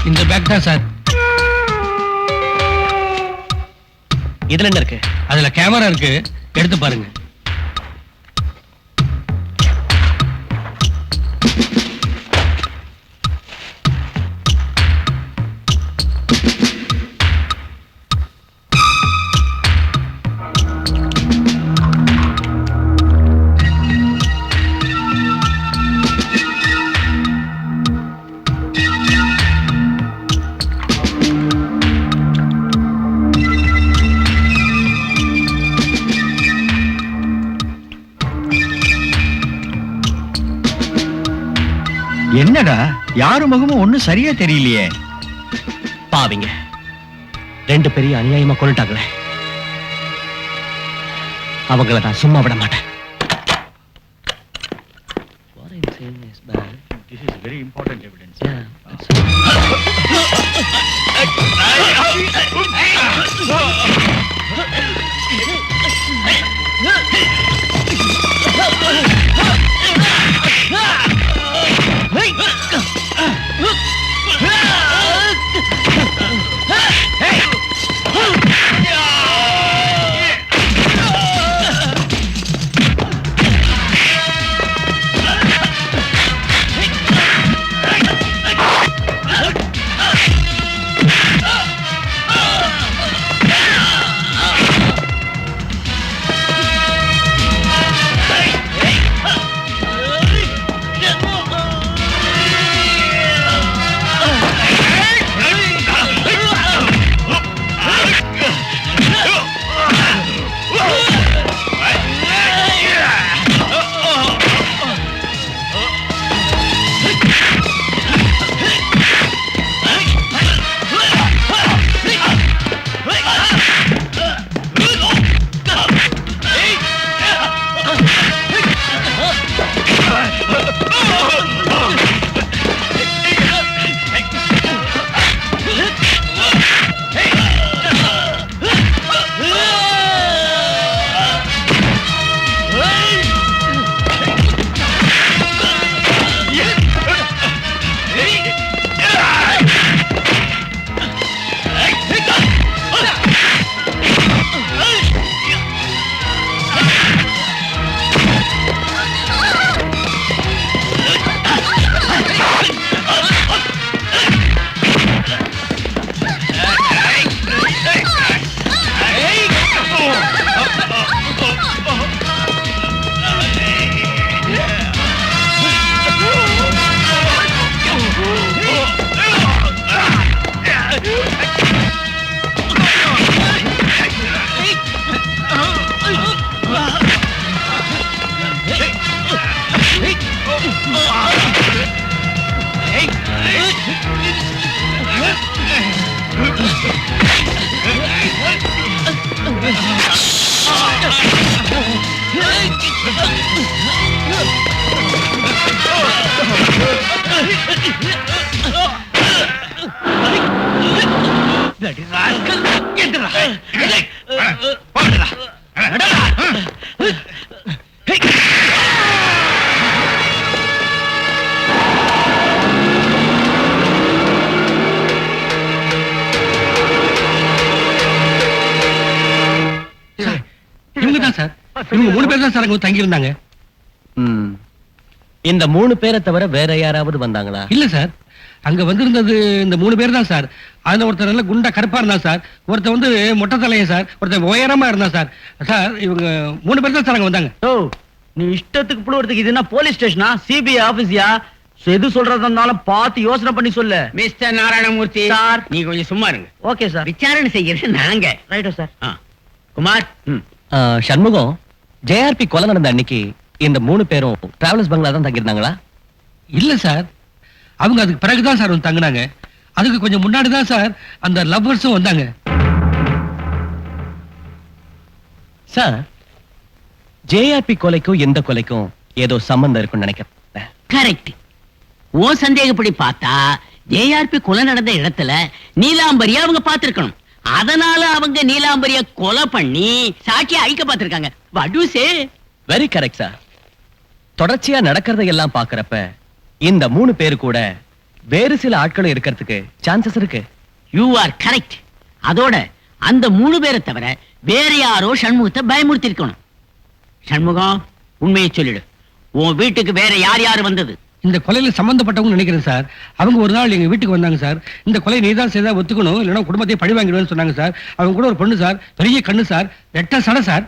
இந்த பேக் தான் சார். இதுல என்ன இருக்கு? அதுல கேமரா இருக்கு, எடுத்து பாருங்க. என்னடா யாரு முகமும் ஒண்ணும் சரியா தெரியலையே. பாவிங்க, 2 பெரிய அநியாயமா கொண்டுட்டாங்களே, அவங்கள நான் சும்மா விட மாட்டேன். This is very important evidence. இவங்க தான் சார், இவங்க 3 பேர் தான் சார் அங்க தங்கி இருந்தாங்க. இந்த 3 பேரை தவிர வேற யாராவது வந்தாங்களா? இல்ல சார், அங்க வந்திருந்தது இந்த 3 பேர் தான் சார். அதுல ஒருத்தர் நல்ல குண்டா கருப்பா இருந்தா சார், ஒருத்தர் வந்து மொட்டை தலையன் சார், ஒருத்தர் உயரமா இருந்தா சார். சார் இவங்க 3 பேர் தான் சார் அங்க வந்தாங்க. ஓ, நீ இஷ்டத்துக்கு புழுவுறதுக்கு இது என்ன போலீஸ் ஸ்டேஷனா, சிபிஐ ஆபீஸியா? எது சொல்றதா இருந்தாலும் பார்த்து யோசனை பண்ணி சொல்லு. மிஸ்டர் நாராயணமூர்த்தி சார், நீ கொஞ்சம் சும்மா இருங்க. Okay sir. விசாரணை செய்யறது நாங்க. ரைட்டா சார். குமார், சண்முகம், ஜேஆர்பி கொலை நடந்த அன்னைக்கு இந்த 3 பேரும் டிராவலர்ஸ் பங்களா தான் தங்கியிருந்தாங்களா? இல்ல சார், அவங்க அதுக்கு பிறகுதான் சார் வந்து தங்கினாங்க. அதுக்கு கொஞ்சம் முன்னாடி தான் சார் அந்த லவ்வர்ஸும் வந்தாங்க. சார், ஜேஆர்பி கொலைக்கும் எந்த கொலைக்கும் ஏதோ சம்பந்தம் இருக்குன்னு நினைக்கிறேன். கரெக்ட். ஓ சந்தேகப்படி பார்த்தா ஜேஆர்பி கொலை நடந்த இடத்துல நீலாம்பரியா அவங்க பார்த்திருக்கணும். அதனால அவங்க நீலாம்பரிய கொலை பண்ணி சாட்சியை அழிக்க பார்த்திருக்காங்க. What do you say? Very correct sir. தொடர்ச்சியா நடக்கிறதையெல்லாம் பாக்குறப்ப இந்த 3 பேரு கூட வேறு சில ஆட்களும் இருக்கிறதுக்கு சான்சஸ் இருக்கு. You are correct. அதோட அந்த 3 பேரை தவிர வேற யாரோ சண்முகத்தை பயமுறுத்தி இருக்கணும். சண்முகம், உண்மையை சொல்லிடு. உன் வீட்டுக்கு வேற யார் யார் வந்தது? இந்த கொலையில சம்பந்தப்பட்டவங்க நினைக்கிறேன் சார். அவங்க ஒரு நாள் எங்க வீட்டுக்கு வந்தாங்க சார். இந்த கொலை நீதான் செய்தா ஒத்துக்கணும், இல்லைன்னா குடும்பத்தையே பழி வாங்கிடுவேன்னு சொன்னாங்க சார். அவங்க கூட ஒரு பொண்ணு சார், பெரிய கண்ணு சார், ரெட்ட சடை சார்.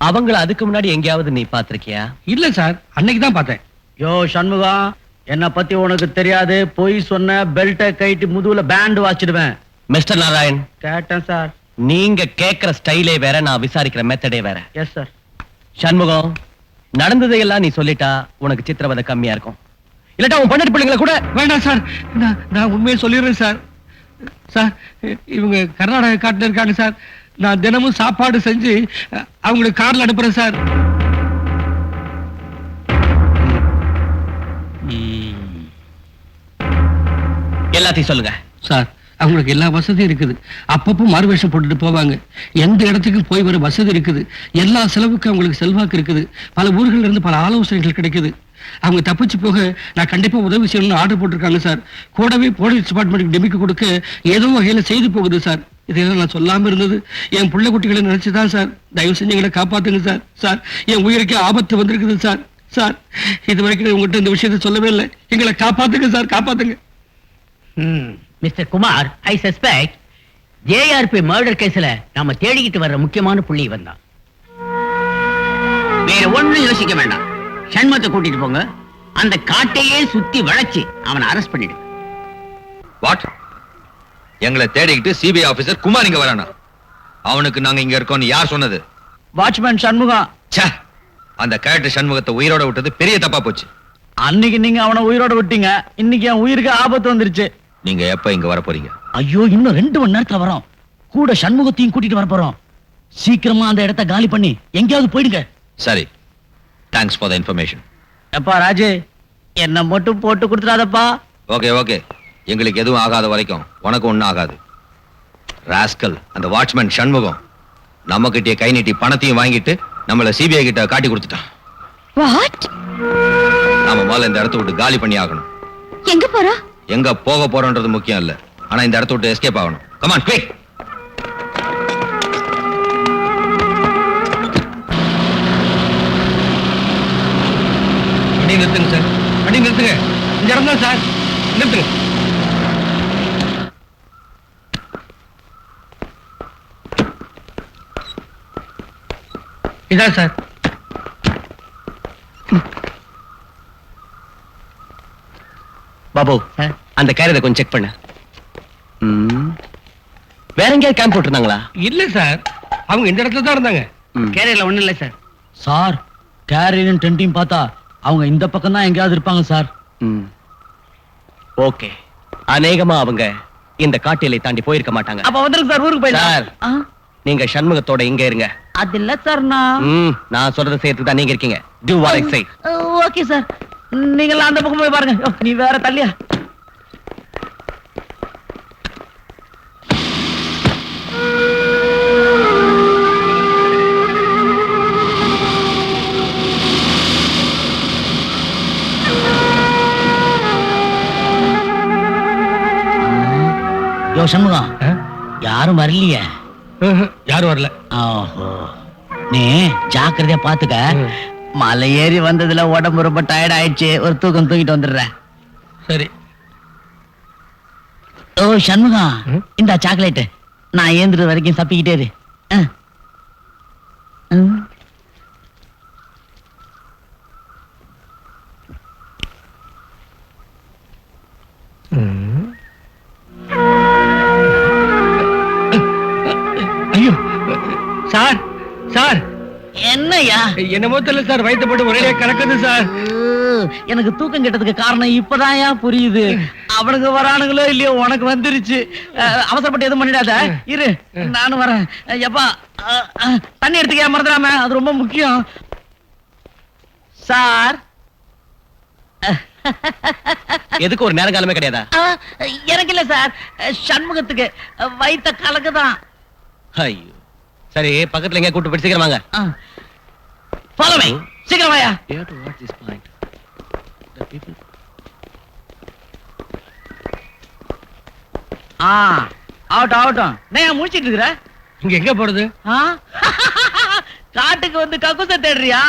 அவங்கள அதுக்கு முன்னாடி எங்கேயாவது நீ பாத்திருக்கியா? இல்ல சார், அன்னைக்கு தான் பார்த்தேன். யோ சண்முகம், என்ன பத்தி உனக்கு தெரியாது. போய் சொன்ன பெல்ட்டை கைட்டு முதுகுல பேண்ட் வாச்சிடுவேன். மிஸ்டர் நாராயண், கேட்டேன் சார். நீங்க கேக்குற ஸ்டைலே வேற, நான் விசாரிக்கிற மெத்தடே வேற. Yes sir. சண்முகம், நடந்ததையெல்லாம் நீ சொல்லிட்டா உனக்கு சித்திரவதை கம்மியா இருக்கும். இல்லட்டா உன் பண்ணட்டு பிள்ளைங்களை கூட வேண்டாம் சார், நான் உண்மையை சொல்லிடுறேன் சார். சார், இவங்க கர்நாடகா காட்டுல இருக்காங்க சார். நான் தினமும் சாப்பாடு செஞ்சு அவங்களுக்கு கார்ல அனுப்புறேன் சார். எல்லாத்தையும் சொல்லுங்க சார். அவங்களுக்கு எல்லா வசதியும் இருக்குது. அப்பப்போ மாறுவேஷம் போட்டுட்டு போவாங்க. எந்த இடத்துக்கும் போய் வர வசதி இருக்குது. எல்லா செலவுக்கும் அவங்களுக்கு செல்வாக்கு இருக்குது. பல ஊர்கள்ல இருந்து பல ஆலோசனைகள் கிடைக்குது. அவங்க தப்பிச்சு போக நான் கண்டிப்பா உதவி செய்யணும்னு ஆர்டர் போட்டிருக்காங்க சார். கூடவே போலீஸ் டிபார்ட்மெண்ட்டுக்கு டெமிக்கு கொடுக்க ஏதோ வகையில செய்து போகுது சார். இதெல்லாம் நான் சொல்லாம இருந்தது என் பிள்ளை குட்டிகளை நினைச்சுதான் சார். தயவு செஞ்சு எங்களை காப்பாத்துங்க சார். சார், என் உயிருக்கு ஆபத்து வந்திருக்குது சார். சார், இது வரைக்கும் உங்கள்கிட்ட இந்த விஷயத்தை சொல்லவே இல்லை. எங்களை காப்பாத்துங்க சார், காப்பாத்துங்க. மிஸ்டர் குமார், ஐ சஸ்பெக்ட் ஜேஆர்பி மர்டர் கேஸ்ல நாம தேடிக்கிட்டு வர்ற முக்கியமான புள்ளி இவன் தான். வேற ஒண்ணும் யோசிக்க வேண்டாம். சண்முகத்தை கூட்டிட்டு போங்க. அந்த காட்டையே சுத்தி வளைச்சு அவனை அரெஸ்ட் பண்ணிடு. வாட்? எங்களை தேடிக்கிட்டு சிபிஐ ஆபீசர் குமார் இங்க வரானா? அவனுக்கு நாங்க இங்க இருக்கோம்னு யார் சொன்னது? வாட்ச்மேன் சண்முகம். ச்சே, அந்த கேரக்டர் சண்முகத்தை உயிரோட விட்டது பெரிய தப்பா போச்சு. அன்னைக்கு நீங்க அவனை உயிரோட விட்டீங்க, இன்னைக்கு என் உயிருக்கு ஆபத்து வந்துருச்சு. நீங்க எப்ப இங்க வர போறீங்க? ஐயோ, இன்னும் 2 மணி நேரத்துல வரோம். கூட சண்முகத்தையும் கூட்டிட்டு வர போறோம். சீக்கிரமா அந்த இடத்தை காலி பண்ணி எங்கேயாவது போயிடுங்க. சரி, தேங்க்ஸ் ஃபார் த இன்ஃபர்மேஷன். எப்பா ராஜு, என்ன மட்டும் போட்டு கொடுத்துடாதப்பா. ஓகே ஓகே, எங்களுக்கு எதுவும் ஆகாத வரைக்கும் உனக்கு ஒண்ணும் ஆகாது. ராஸ்கல், அந்த வாட்ச்மேன் சண்முகம் நம்ம கிட்டே கை நீட்டி பணத்தையும் வாங்கிட்டு நம்மள சிபிஐ கிட்ட காட்டி கொடுத்துட்டான். வாட்? நாம முதல்ல இந்த இடத்த விட்டு காலி பண்ணி ஆகணும். எங்க போறோம்? எங்க போக போறோன்றது முக்கியம் இல்ல, ஆனா இந்த இடத்த விட்டு எஸ்கேப் ஆகணும். Come on, quick. வண்டி நிறுத்துங்க சார், வண்டி நிறுத்துங்க. இந்த இடம் தான் சார், நிறுத்துங்க. இதான் சார். பாபு, அந்த கேரியரை கொஞ்சம் செக் பண்ண. வேற எங்கேயாவது கேம்ப் போட்டிருந்தாங்களா? இல்ல சார், அவங்க இந்த இடத்துல தான் இருந்தாங்க. கேரியர்ல ஒண்ணும் இல்ல சார். சார், கேரியரும் டென்ட்டையும் பார்த்தா அவங்க இந்த பக்கம் தான் எங்கேயாவது இருப்பாங்க சார். ஓகே, அநேகமா அவங்க இந்த காட்டிலை தாண்டி போயிருக்க மாட்டாங்க. அப்ப வந்துருங்க சார், ஊருக்கு சார், போயிடலாம். நீங்க சண்முகத்தோட இங்க இருங்க. அது இல்ல சார், நான் சொல்றதை செய்யறதுக்கு தான் நீங்க இருக்கீங்க. Do what I say. Okay sir, நீங்க அந்த பக்கம் போய் பாருங்க. நீ வேற தள்ளியா? யோ சண்முகம், யாரும் வரலையே. யாரும் வரல. ஓஹோ, நீ ஜாக்கிரதையா பாத்துக்க. மலை ஏறி வந்ததுல உடம்பு ரொம்ப டயர்ட் ஆயிடுச்சு, ஒரு தூக்கம் தூக்கிட்டு வந்துடுற. சரி. ஓ சண்முகம், இந்த சாக்லேட் நான் ஏந்துற வரைக்கும் சப்பிக்கிட்டே இரு. ஐயோ சார், சார் என்னய்யா? என்னமோ தெரியல சார், வயிற்று போட்டு ஒரே கலக்குது சார். எனக்கு தூக்கம் கெட்டதுக்கு காரணம் இப்பதான்யா புரியுது. அவனுக்கு வரானுங்களோ இல்லையோ, உனக்கு வந்துருச்சு. அவசரப்பட்டு எதுவும் பண்ணிடாத, இரு நானும் வரேன். எப்பா தண்ணி எடுத்துக்க மறந்துடாம, அது ரொம்ப முக்கியம். சார், எதுக்கு ஒரு நேரம் காலமே கிடையாதா? எனக்கு இல்ல சார், சண்முகத்துக்கு வயித்த கலக்குதான். ஐயோ, சரி பக்கத்துல எங்க கூட்டு போய் சீக்கிரம் வாங்க. Follow me. சீக்கிரம் வாயா. You have to watch this point. The people. ஆகட்டும். நான் முடிச்சிட்டு இருக்கிற. இங்க எங்க போறது? காட்டுக்கு வந்து கக்கூச தேடுறியா?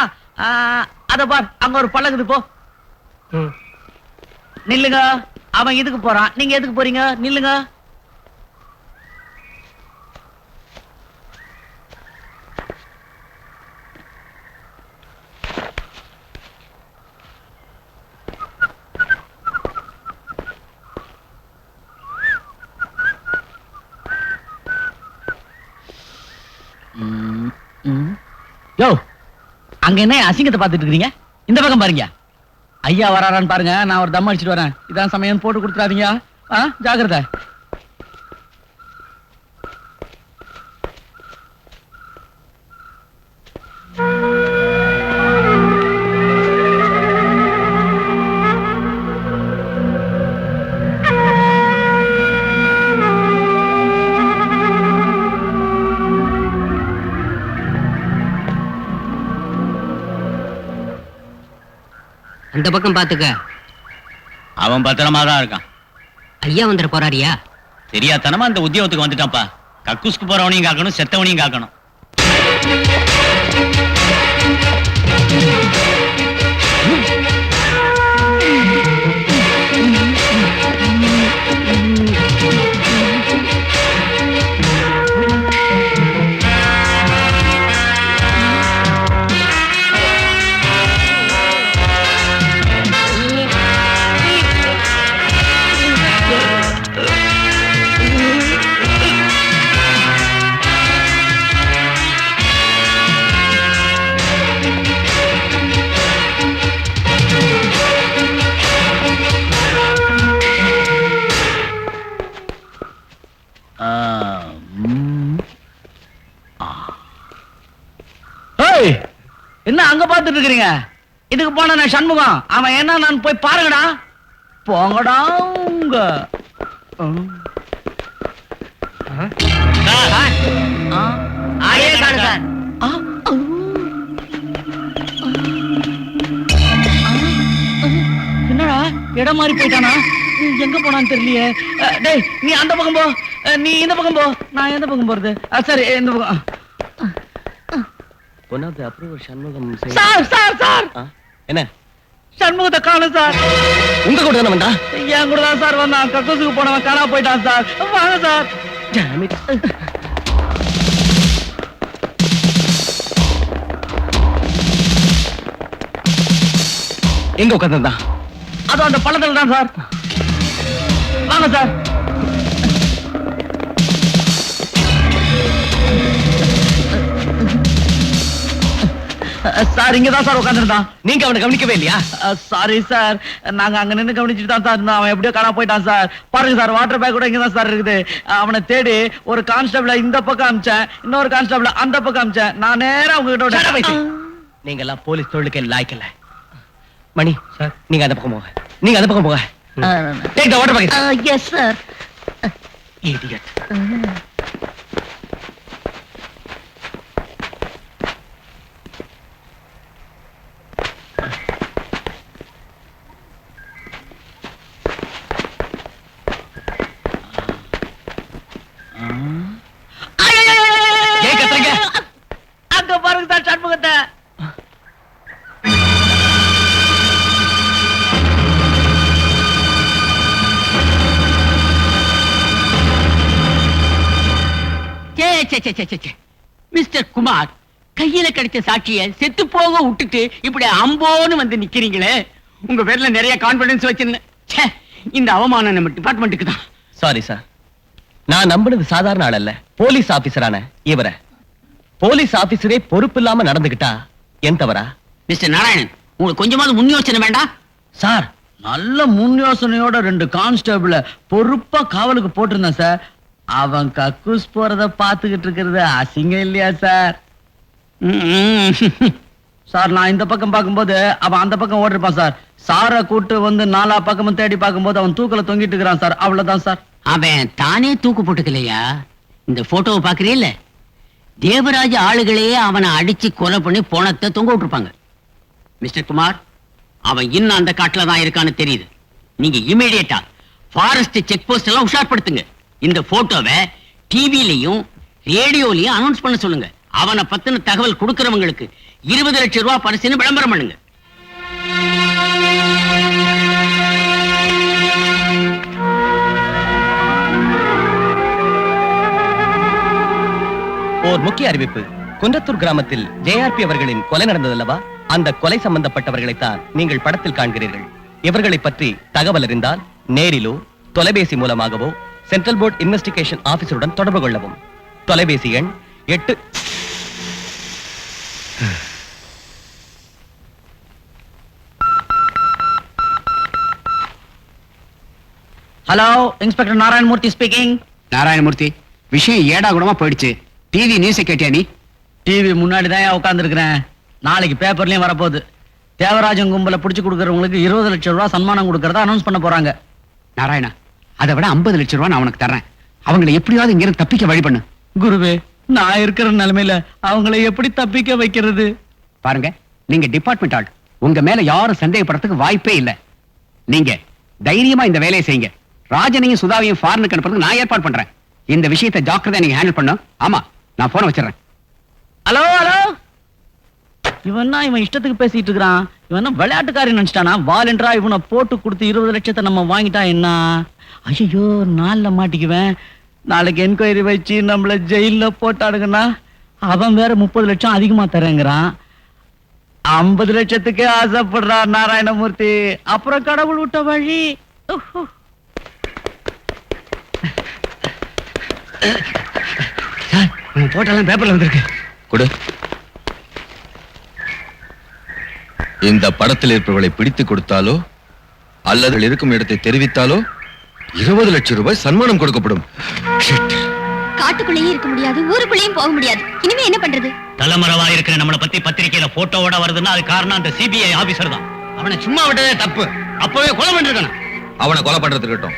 அத பார், அங்க ஒரு பழகுது, போ. நில்லுங்க. அவன் இதுக்கு போறான், நீங்க எதுக்கு போறீங்க? நில்லுங்க. யோ, அங்க என்ன அசிங்கத்தை பார்த்துட்டு இருக்கீங்க? இந்த பக்கம் பாருங்க. ஐயா வராரான்னு பாருங்க. நான் ஒரு தம் அடிச்சிட்டு வரேன். இதான் சமயம், போட்டு கொடுத்துறாதீங்க. ஜாக்கிரதை. அந்த பக்கம் பாத்துக்க. அவன் பத்திரமா தான் இருக்கான். ஐயா வந்துட போறாரியா? தெரியாதனமா அந்த உத்தியோகத்துக்கு வந்துட்டான்ப்பா. கக்கூஸ்க்கு போறவனையும் காக்கணும், செத்தவனையும் காக்கணும். என்ன அங்க பாத்துட்டு இருக்கீங்க? இதுக்கு போன நான் சண்முகம். அவன் என்ன நான் போய் பாருங்கடா. போங்கடா உங்க. என்னடா இடம் மாறி போயிட்டானா? எங்க போனான்னு தெரியலையே. டேய், நீ அந்த பக்கம் போ, நீ இந்த பக்கம் போ. நான் எந்த பக்கம் போறது? சரி, இந்த பக்கம். One of the approval Shanmugam sir என்ன? சண்முகத்தை காணும் சார். உங்க கூட தானே வந்தா? என் கூட தான் சார் வந்தான். கக்கூசுக்கு போனவன் காணா போயிட்டான் சார். வாங்க சார். எங்க உட்கார்ந்தா? அது அந்த பள்ளத்துல தான் சார். வாங்க சார். சார் இங்கதான் சார் உட்காந்துருந்தான். நீங்க அவனை கவனிக்கவே இல்லையா? சாரி சார், நாங்க அங்க நின்னு கவனிச்சுட்டு தான் சார் இருந்தோம். அவன் எப்படியோ காணாம போயிட்டான் சார். பாருங்க சார், வாட்டர் பேக் கூட இங்கதான் சார் இருக்குது. அவனை தேடி ஒரு கான்ஸ்டபிள இந்த பக்கம் அமிச்சேன், இன்னொரு கான்ஸ்டபிள அந்த பக்கம் அமிச்சேன். நான் நேரா உங்ககிட்ட நீங்க எல்லாம் போலீஸ் தொழிலுக்கு லாய்க்கல. மணி சார், நீங்க அந்த பக்கம் போங்க. நீங்க அந்த பக்கம் போங்க. Take the water bucket. Yes sir. Idiot. ஏன் கத்துறீங்க? அங்க பாருங்க சார் சண்முகத்தை. மிஸ்டர் குமார், கையில கிடைச்ச சாட்சிய செத்து போக விட்டுட்டு இப்படி அம்போன்னு வந்து நிக்கிறீங்களே, உங்க பேர்ல நிறைய கான்பிடன்ஸ் வச்சிருந்தேன். இந்த அவமானம் நம்ம டிபார்ட்மெண்ட்டுக்கு தான். சாரி சார், நான் நம்பினது சாதாரண ஆள் அல்ல, போலீஸ் ஆபீசரான இவரை. போலீஸ் ஆபீசரே பொறுப்பு இல்லாம நடந்துகிட்டா என் தவறா? மிஸ்டர் நாராயணன், உங்களுக்கு கொஞ்சமாவது முன் யோசனை வேண்டாம்? சார், நல்ல முன் யோசனையோட 2 கான்ஸ்டபிள பொறுப்பா காவலுக்கு போட்டிருந்தேன் சார். அவன் கக்கூஸ் போறத பாத்துக்கிட்டு இருக்கிறது அசிங்கம் இல்லையா சார்? சார், நான் இந்த பக்கம் பார்க்கும்போது அவன் அந்த பக்கம் ஓடிருப்பான் சார். சாரை கூட்டு வந்து 4 பக்கமும் தேடி பார்க்கும்போது அவன் தூக்கல தொங்கிட்டு இருக்கிறான் சார். அவ்வளவுதான் சார். அவன் தானே தூக்கு போட்டுக்கலையா? இந்த போட்டோவை பாக்குறீல்ல, தேவராஜ ஆளுகளையே அவனை அடிச்சு கொலை பண்ணி போனத்தை தொங்க விட்டுருப்பாங்க. மிஸ்டர் குமார், அவன் இன்னும் அந்த காட்டுல தான் இருக்கான்னு தெரியுது. நீங்க இமீடியட்டா ஃபாரஸ்ட் செக் போஸ்ட் எல்லாம் உஷார்படுத்துங்க. இந்த போட்டோவை டிவிலையும் ரேடியோலையும் அனௌன்ஸ் பண்ண சொல்லுங்க. அவனை பத்தின தகவல் கொடுக்கறவங்களுக்கு 20 லட்சம் ரூபாய் பரிசுன்னு விளம்பரம் பண்ணுங்க. ஒரு முக்கிய அறிவிப்பு. குன்றத்தூர் கிராமத்தில் JRP அவர்களின் கொலை நடந்ததல்லவா, அந்த கொலை சம்பந்தப்பட்டவர்களைத்தான் நீங்கள் படத்தில் காண்கிறீர்கள். இவர்களை பற்றி தகவல் அறிந்தால் நேரிலோ தொலைபேசி மூலமாகவோ சென்ட்ரல் போர்ட் இன்வெஸ்டிகேஷன் ஆபீசருடன் தொடர்பு கொள்ளவும். தொலைபேசி எண் 8. Hello, inspector Narayanamurthy speaking. Narayanamurthy, விஷயம் ஏடா கூடமா போயிடுச்சு. டிவி நியூஸை கேட்டியா நீ? டிவி முன்னாடி தான் உட்கார்ந்துருக்கிறேன். நாளைக்கு பேப்பர்லயும் வரப்போகுது. தேவராஜன் கும்பல பிடிச்சு கொடுக்கறவங்களுக்கு 20 லட்சம் ரூபாய் சன்மானம் கொடுக்கறதா அனௌன்ஸ் பண்ண போறாங்க. நாராயணா, அதை விட 50 லட்சம் ரூபாய் நான் அவனுக்கு தர்றேன். அவங்களை எப்படியாவது இங்கிருந்து தப்பிக்க வழி பண்ணு. குருவே, நான் இருக்கிற நிலைமையில அவங்களை எப்படி தப்பிக்க வைக்கிறது? பாருங்க, நீங்க டிபார்ட்மெண்ட் ஆள், உங்க மேல யாரும் சந்தேகப்படுறதுக்கு வாய்ப்பே இல்ல. நீங்க தைரியமா இந்த வேலையை செய்யுங்க. ராஜனையும் சுதாவையும் ஃபாரினுக்கு அனுப்புறதுக்கு நான் ஏற்பாடு பண்றேன். இந்த விஷயத்தை ஜாக்கிரதையா நீங்க ஹேண்டில் பண்ணும். ஆமா, நான் போன வச்சிடறேன். ஹலோ ஹலோ, இவன் இஷ்டத்துக்கு பேசிட்டு இருக்கிறான். இவன் விளையாட்டுக்காரி நினைச்சிட்டானா? வாலண்டரா இவனை போட்டு கொடுத்து 20 லட்சத்தை நம்ம வாங்கிட்டா என்ன? ஐயோ, நாள்ல மாட்டிக்குவேன். நாளைக்கு என்கொயரி வச்சு நம்மள ஜெயில போட்டாடுங்கன்னா அவன் வேற 30 லட்சம் அதிகமா தரேங்கிறான். 50 லட்சத்துக்கே ஆசைப்படுறான் நாராயணமூர்த்தி. அப்புறம் கடவுள் விட்ட வழி. போட்டெல்லாம் பேப்பர்ல வந்திருக்கு. கொடு. இந்த படத்தில் இருப்பவர்களை பிடித்து கொடுத்தாலோ அல்லது இருக்கும் இடத்தை தெரிவித்தாலோ 20 லட்சம் ரூபாய் சன்மானம் கொடுக்கப்படும். காட்டுக்குள்ளேயும் இருக்க முடியாது, ஊருக்குள்ளேயும் போக முடியாது. இனிமே என்ன பண்றது? தலைமறைவா இருக்கிற நம்மளை பத்தி பத்திரிக்கையில போட்டோவோட வருதுன்னா அது காரணம் அந்த CBI ஆபீசர் தான். அவனை சும்மா விட்டதே தப்பு. அப்பவே கொலை பண்ணிருக்கணும். அவனை கொலை பண்றது இருக்கட்டும்,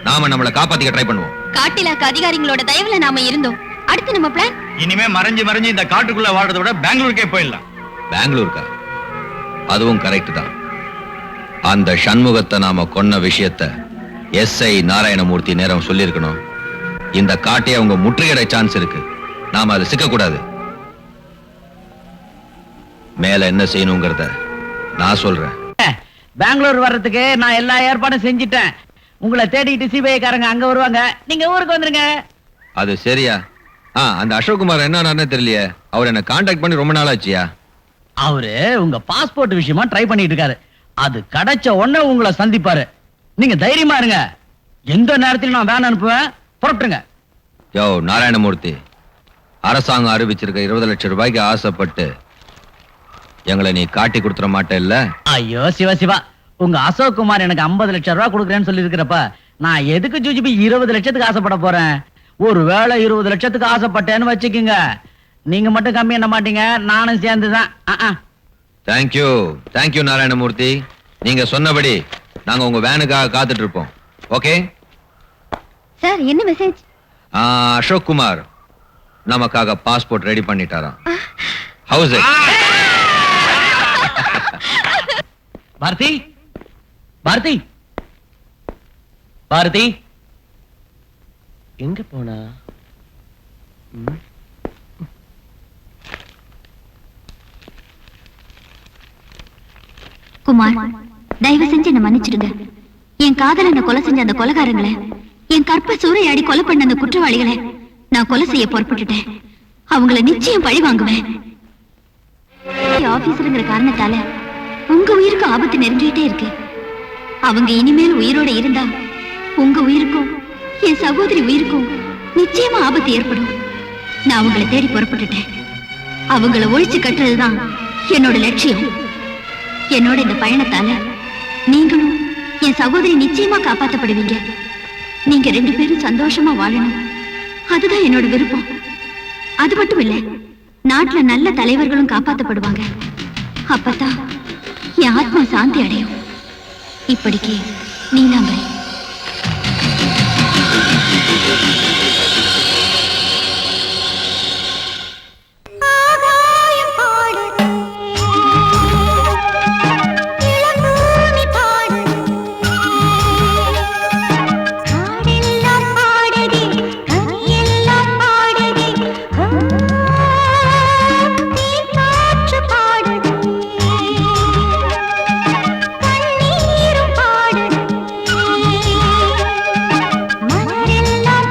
நாம நம்மளை காப்பாத்திக்க ட்ரை பண்ணுவோம். காட்டிலாக்க அதிகாரிகளோட தயவுல நாம இருந்தோம். அடுத்து நம்ம பிளான் இனிமே மறைஞ்சு இந்த காட்டுக்குள்ள வாழ்றதை விட பெங்களூருக்கே போயிடலாம். பெங்களூருக்கா? அதுவும் கரெக்ட் தான். அந்த சண்முகத்தை நாம கொன்ன விஷயத்தை SI நாராயணமூர்த்தி நேரம் சொல்லியிருக்கணும். இந்த காட்டை அவங்க முற்றுகையிட சான்ஸ் இருக்கு. நாம அதை சிக்க கூடாது. மேல என்ன செய்யணுங்கிறத நான் சொல்றேன். பெங்களூர் வர்றதுக்கு நான் எல்லா ஏற்பாடும் செஞ்சிட்டேன். உங்களை தேடிட்டு CBI காரங்க அங்க வருவாங்க. நீங்க ஊருக்கு வந்துருங்க. அது சரியா? அந்த அசோக்குமார் என்ன தெரியலையே. அவர் என்ன கான்டாக்ட் பண்ணி ரொம்ப நாள் ஆச்சியா? அவரு உங்க பாஸ்போர்ட் விஷயமா ட்ரை பண்ணிட்டு இருக்காரு. அது கிடைச்ச உடனே உங்களை சந்திப்பாரு. நீங்க தைரியமா இருங்க. எந்த நேரத்திலும் நான் வேன் அனுப்புவேன். புறப்பட்டுருங்க. யோ நாராயணமூர்த்தி, அரசாங்கம் அறிவிச்சிருக்க 20 லட்சம் ரூபாய்க்கு ஆசைப்பட்டு எங்களை நீ காட்டி கொடுத்துட மாட்டேல்ல? ஐயோ சிவா சிவா, உங்க அசோக் குமார் எனக்கு 50 லட்சம் ரூபாய் கொடுக்குறேன்னு சொல்லி இருக்கிறப்ப நான் எதுக்கு ஜூஜிபி 20 லட்சத்துக்கு ஆசைப்பட போறேன்? ஒருவேளை 20 லட்சத்துக்கு ஆசைப்பட்டேன்னு வச்சுக்கோங்க, நீங்க மட்டும் கம்மி என்ன மாட்டீங்க, நானும் சேர்ந்துதான். Thank you thank you Narayanamurthy. நீங்க சொன்னபடி நாங்க உங்க வேனுக்காக காத்துட்டு இருப்போம். ஓகே சார், என்ன மெசேஜ்? அசோக் குமார் நமக்காக பாஸ்போர்ட் ரெடி பண்ணிட்டாராம். ஹவுஸ் பாரதி பாரதி பாரதி எங்க போனா? குமார், தயவு செஞ்சு என்ன மன்னிச்சிடுங்க. என் காதலனை கொலை செஞ்ச அந்த கொலைகாரங்களை, என் கற்ப சூறையாடி கொலை பண்ண அந்த குற்றவாளிகளை நான் கொலை செய்ய புறப்பட்டுட்டேன். அவங்கள நிச்சயம் பழி வாங்குவேன். ஆபீசருங்கிற காரணத்தால உங்க உயிருக்கு ஆபத்து நெருங்கிட்டே இருக்கு. அவங்க இனிமேல் உயிரோட இருந்தா உங்க உயிருக்கும் என் சகோதரி உயிருக்கும் நிச்சயமா ஆபத்து ஏற்படும். நான் அவங்கள தேடி புறப்பட்டுட்டேன். அவங்கள ஒழிச்சு கட்டுறதுதான் என்னோட லட்சியம். என்னோட இந்த பயணத்தால நீங்களும் என் சகோதரி நிச்சயமா காப்பாற்றப்படுவீங்க. நீங்க 2 பேரும் சந்தோஷமா வாழணும், அதுதான் என்னோட விருப்பம். அது மட்டும் இல்ல, நாட்டுல நல்ல தலைவர்களும் காப்பாற்றப்படுவாங்க. அப்பதான் என் ஆத்மா சாந்தி அடையும். இப்படிக்கு நீலாம்பரி. மலரெல்லாம்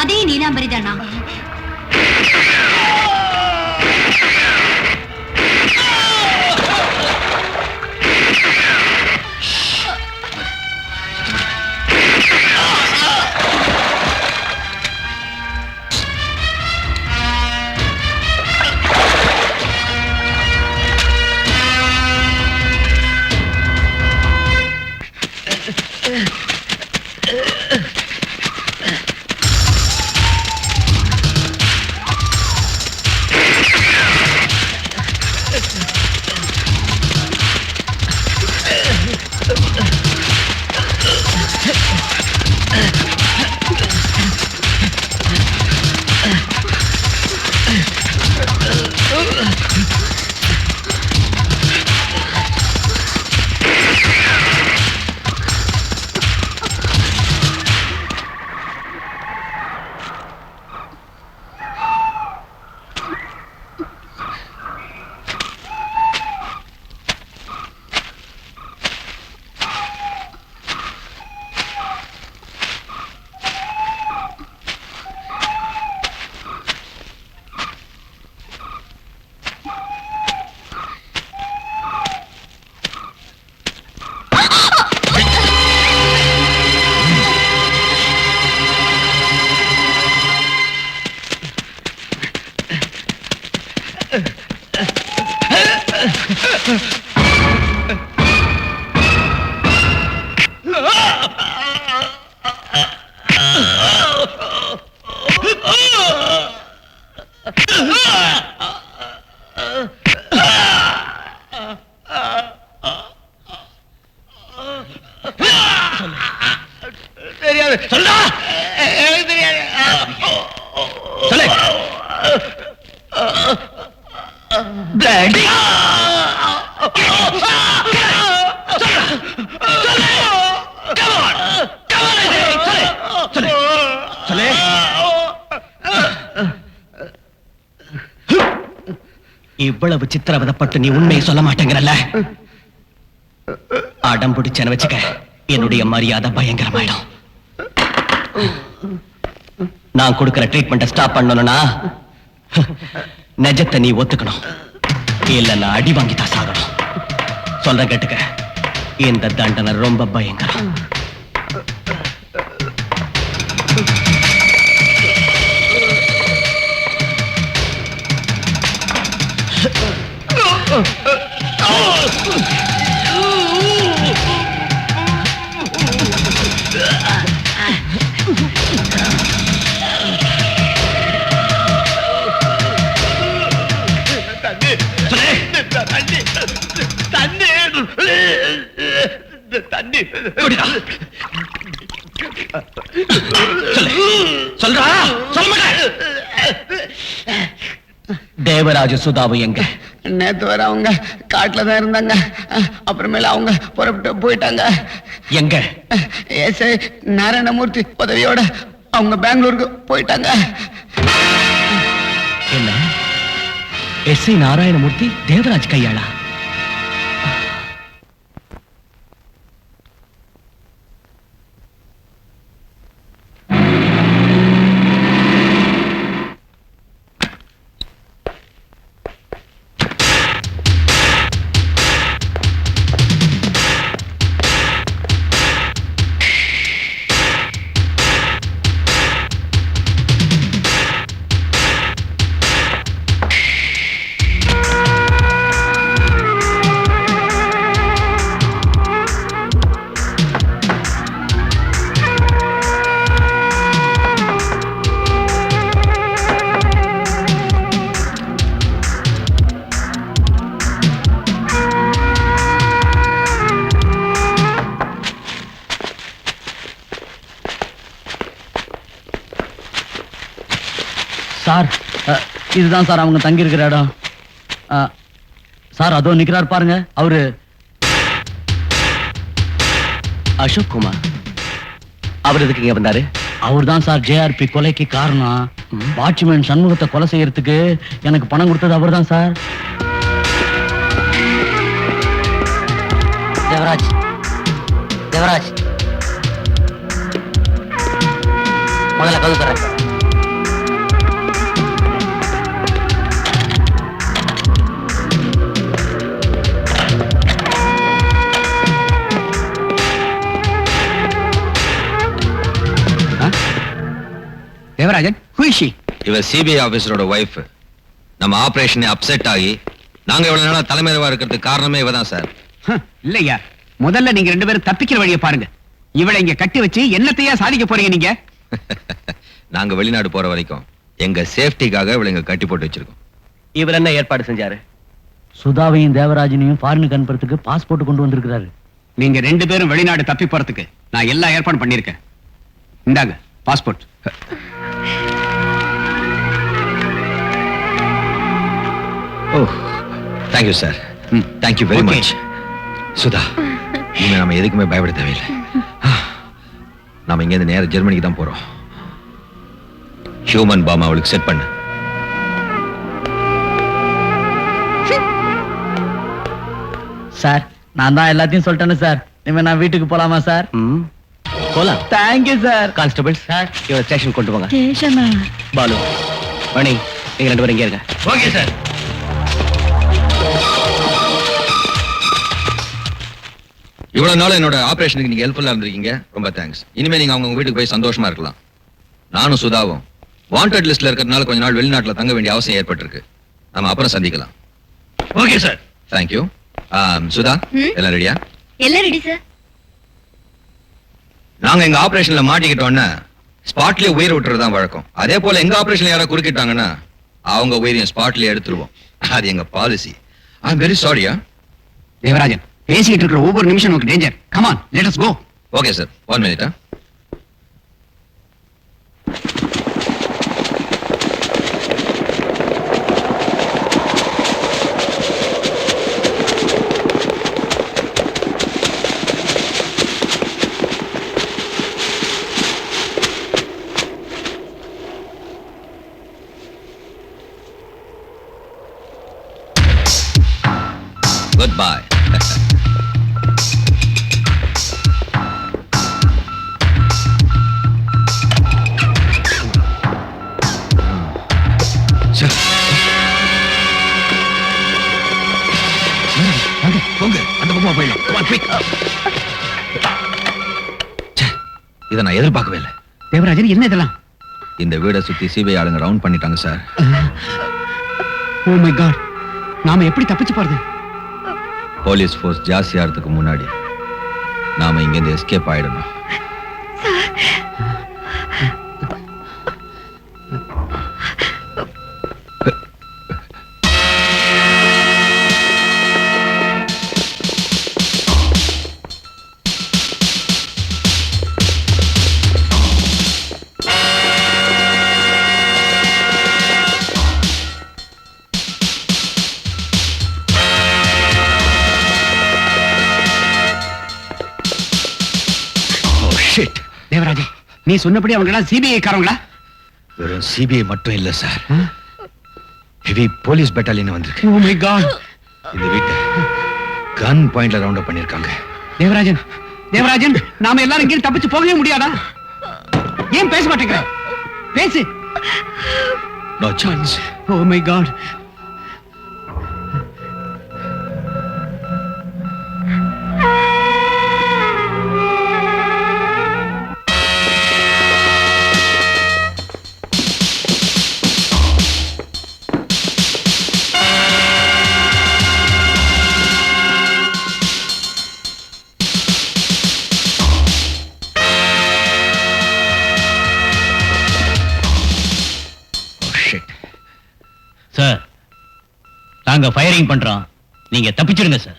அதே நீலாம்பரி தானா? இவ்வளவு சித்திரவதப்பட்டு நீ உண்மையை சொல்ல மாட்டேங்கிறல்ல? அடம் பிடிச்சன வச்சுக்க, என்னுடைய மரியாதை பயங்கரமாயிடும். நான் கொடுக்கிற ட்ரீட்மெண்ட்டை ஸ்டாப் பண்ணணும்னா நிஜத்தை நீ ஒத்துக்கணும், இல்லைன்னா அடி வாங்கி தான் சாகணும். சொல்ற கேட்டுக்க, இந்த தண்டனை ரொம்ப பயங்கரம். சொல்றா, சொல்ல மாட்டேன். தேவராஜ சுதாவு எங்க? நேத்து வர அவங்க காட்டுல தான் இருந்தாங்க. அப்புறமேல அவங்க புறப்பட்டு போயிட்டாங்க. எங்க? எஸ்ஐ நாராயணமூர்த்தி உதவியோட அவங்க பெங்களூருக்கு போயிட்டாங்க. என்ன? எஸ்ஐ நாராயணமூர்த்தி தேவராஜ் கையாளா? சார், இதுதான் சார் அவங்க தங்கி இருக்கிற இடம். சார், அதோ நிக்கிறார் பாருங்க, அவரு அசோக் குமார். அவர் எதுக்கு இங்க வந்தாரு? அவர் தான் சார் ஜேஆர்பி கொலைக்கு காரணம். வாட்ச்மேன் சண்முகத்தை கொலை செய்யறதுக்கு எனக்கு பணம் கொடுத்தது அவர் தான் சார். தேவராஜ், தேவராஜ், முதல்ல கதவு தரேன். Devarajan who is she? இவ சிபிஐ ஆபீசரோட ஒய்ஃப். நம்ம ஆபரேஷன் அப்செட் ஆகி நாங்க இவ்வளவு நாளா தலைமையிலவா இருக்கிறதுக்கு காரணமே இவதான் சார். இல்லையா, முதல்ல நீங்க 2 பேரும் தப்பிக்கிற வழியை பாருங்க. இவளை இங்க கட்டி வச்சு என்னத்தையா சாதிக்க போறீங்க நீங்க? நாங்க வெளிநாடு போற வரைக்கும் எங்க சேஃப்டிக்காக இவளை இங்க கட்டி போட்டு வச்சிருக்கோம். இவர் என்ன ஏற்பாடு செஞ்சாரு? சுதாவையும் தேவராஜனையும் ஃபாரினுக்கு அனுப்புறதுக்கு பாஸ்போர்ட் கொண்டு வந்திருக்கிறாரு. நீங்க 2 பேரும் வெளிநாடு தப்பி போறதுக்கு நான் எல்லா ஏற்பாடு பண்ணிருக்கேன். இந்தாங்க passport. Oh thank you sir. Thank you very Okay. Much. Sudha, இனிமே நம்ம எதுக்குமே பயப்பட தேவையில்லை. நாம இங்க இருந்து நேரா ஜெர்மனிக்கு தான் போறோம். ஹியூமன் பாம் அவளுக்கு செட் பண்ணு. சார், நான் தான் எல்லாத்தையும் சொல்லிட்டேன்னு சார். இனிமே நான் வீட்டுக்கு போலாமா சார்? போலாம். Thank you sir. கான்ஸ்டபிள் சார், இவரை ஸ்டேஷன் கொண்டு போங்க. ஸ்டேஷனா? பாலு, மணி, நீங்க 2 பேரும் இங்கே இருங்க. Okay sir. இவ்வளவு நாள் என்னோட ஆபரேஷனுக்கு நீங்க ஹெல்ப்ஃபுல்லா இருந்திருக்கீங்க. ரொம்ப தேங்க்ஸ். இனிமே நீங்க அவங்க வீட்டுக்கு போய் சந்தோஷமா இருக்கலாம். நானும் சுதாவும் வாண்டட் லிஸ்ட்ல இருக்கிறதுனால கொஞ்ச நாள் வெளிநாட்டுல தங்க வேண்டிய அவசியம் ஏற்பட்டிருக்கு. நம்ம அப்புறம் சந்திக்கலாம். Okay sir. தேங்க்யூ. சுதா, எல்லாம் ரெடியா? எல்லாம் ரெடி சார். நாங்க எங்க ஆபரேஷன்ல மாட்டிக்கிட்டோம்னா ஸ்பாட்லயே உயிர் விட்டுறதுதான் வழக்கம். அதே போல எங்க ஆபரேஷன்ல யாராவது குறுக்கிட்டாங்கன்னா அவங்க உயிரையும் ஸ்பாட்லயே எடுத்துருவோம். அது எங்க பாலிசி. ஐ அம் வெரி சாரியா. தேவராஜன், பேசிக்கிட்டு இருக்கிற ஒவ்வொரு நிமிஷம் நமக்கு danger. Come on, let us go. Okay sir, 1 minute. Goodbye. Sir, வாங்க போங்க, அந்த பக்கமா போயிடலாம். Come on, quick. ச்சே, இதை நான் எதிர்பார்க்கவே இல்லை. தேவராஜன், என்ன இதெல்லாம்? இந்த வீடை சுத்தி சிபிஐ ஆளுங்க ரவுண்ட் பண்ணிட்டாங்க சார். ஓ மை காட், நாம எப்படி தப்பிச்சு போறது? போலீஸ் ஃபோர்ஸ் ஜாஸ்தி ஆகிறதுக்கு முன்னாடி நாம இங்கிருந்து எஸ்கேப் ஆயிடணும். தேவராஜன், நீ சொன்னபடி அவங்க எல்லாம் சிபிஐ காரங்களா? வெறும் சிபிஐ மட்டும் இல்ல சார், ஹெவி போலீஸ் பெட்டாலியன் வந்திருக்கு. ஓ மை காட், இந்த வீட்டை கன் பாயிண்ட்ல ரவுண்ட் அப் பண்ணிருக்காங்க. தேவராஜன், தேவராஜன், நாம எல்லாரும் இங்க தப்பிச்சு போகவே முடியாதா? ஏன் பேச மாட்டேங்கிற? பேசு. No chance. Oh my god. Sir, நாங்க ஃபயரிங் பண்றோம், நீங்க தப்பிச்சிடுங்க சார்.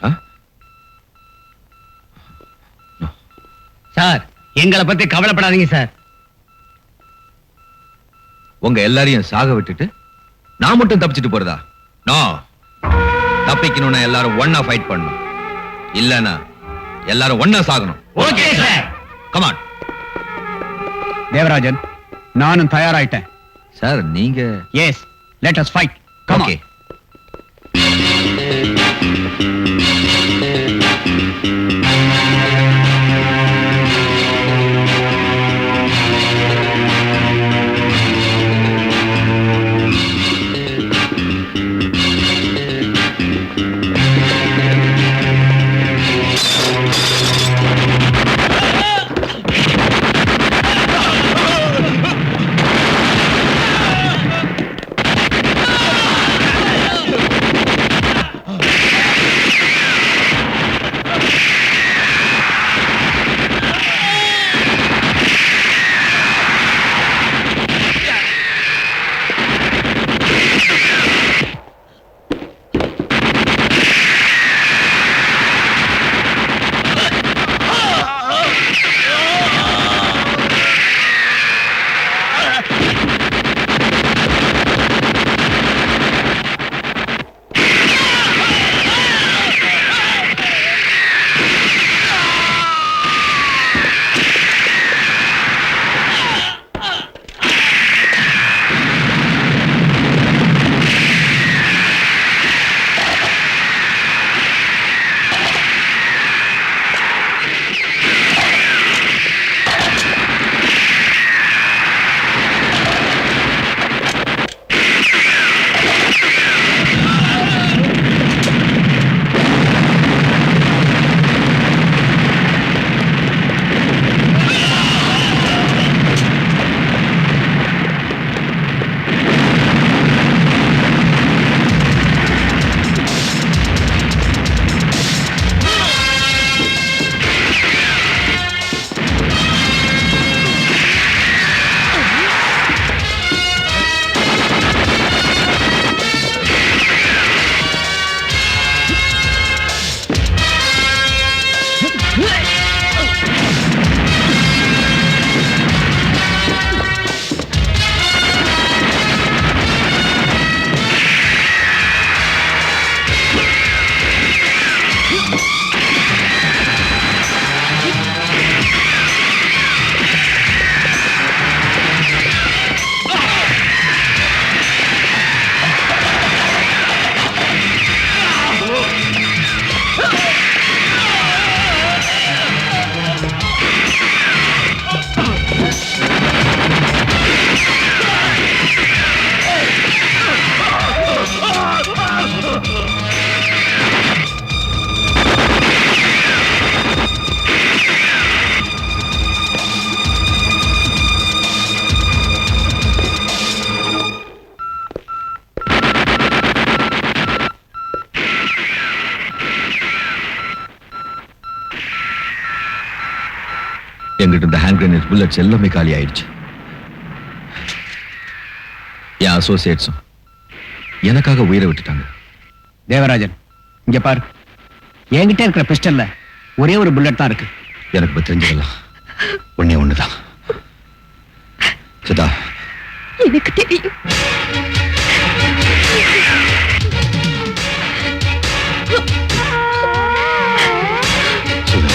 சார், எங்களை பத்தி கவலைப்படாதீங்க சார். உங்க எல்லாரையும் சாக விட்டுட்டு நான் மட்டும் தப்பிச்சிட்டு போறதா? நோ, தப்பிக்கணும்னா எல்லாரும் ஒண்ணா ஃபைட் பண்ணணும், இல்லனா எல்லாரும் ஒண்ணா சாகணும். Okay sir. Come on. Devarajan, நானும் தயாராயிட்டேன். சார், நீங்க? Yes, let us fight. Come on. எங்கிட்ட இருந்த ஹேண்ட் கிரனேட் புல்லட்ஸ் எல்லாமே காலி ஆயிடுச்சு. என் அசோசியேட்ஸும் எனக்காக உயிரை விட்டுட்டாங்க. தேவராஜன், இங்க பாரு, என்கிட்ட இருக்கிற பிஸ்டல்ல ஒரே ஒரு புல்லட் தான் இருக்கு. எனக்கு இப்ப தெரிஞ்சதெல்லாம் ஒண்ணே ஒண்ணுதான். சுதா, எனக்கு தெரியும். சுதா,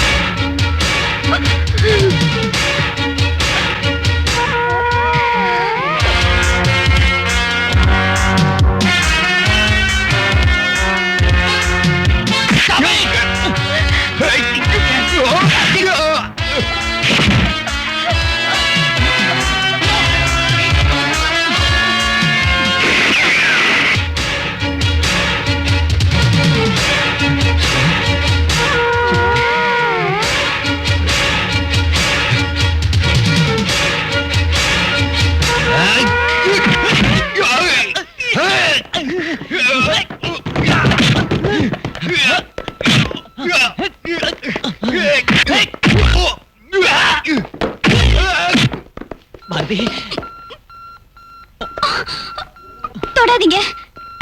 பாரதி, தொடாதீங்க.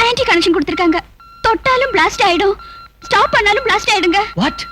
ஆன்டி கனெக்ஷன் கொடுத்திருக்காங்க. தொட்டாலும் பிளாஸ்ட் ஆயிடும், ஸ்டாப் பண்ணாலும் பிளாஸ்ட் ஆயிடுங்க. வாட்?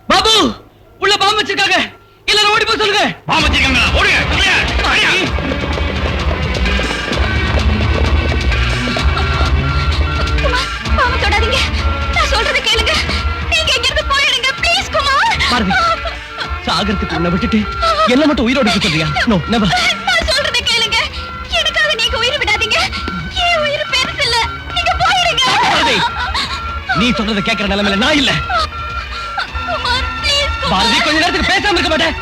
பாபு, உள்ள பாம்பு வச்சிருக்காங்க. எல்லாரும் ஓடி போய் சொல்லுங்க. பாம்பு வச்சிருக்காங்க, ஓடுங்க. குமார், பாம்பு தொடாதீங்க. நான் சொல்றதை கேளுங்க. நீங்க இங்க இருந்து போயிடுங்க ப்ளீஸ் குமார். பாரதி, சாகரத்துக்கு உன்னை விட்டுட்டு என்ன மட்டும் உயிரோட இருக்க சொல்றியா? No, never. நான் சொல்றதை கேளுங்க. எனக்காக நீங்க உயிர் விடாதீங்க. என் உயிர் பெருசு இல்ல. நீங்க போயிடுங்க. பாரதி, நீ சொல்றதை கேட்கிற நிலைமையில நான் இல்ல. குமார் ப்ளீஸ். பாரதி, கொஞ்ச நேரத்துக்கு பேசாம இருக்க மாட்டேன்.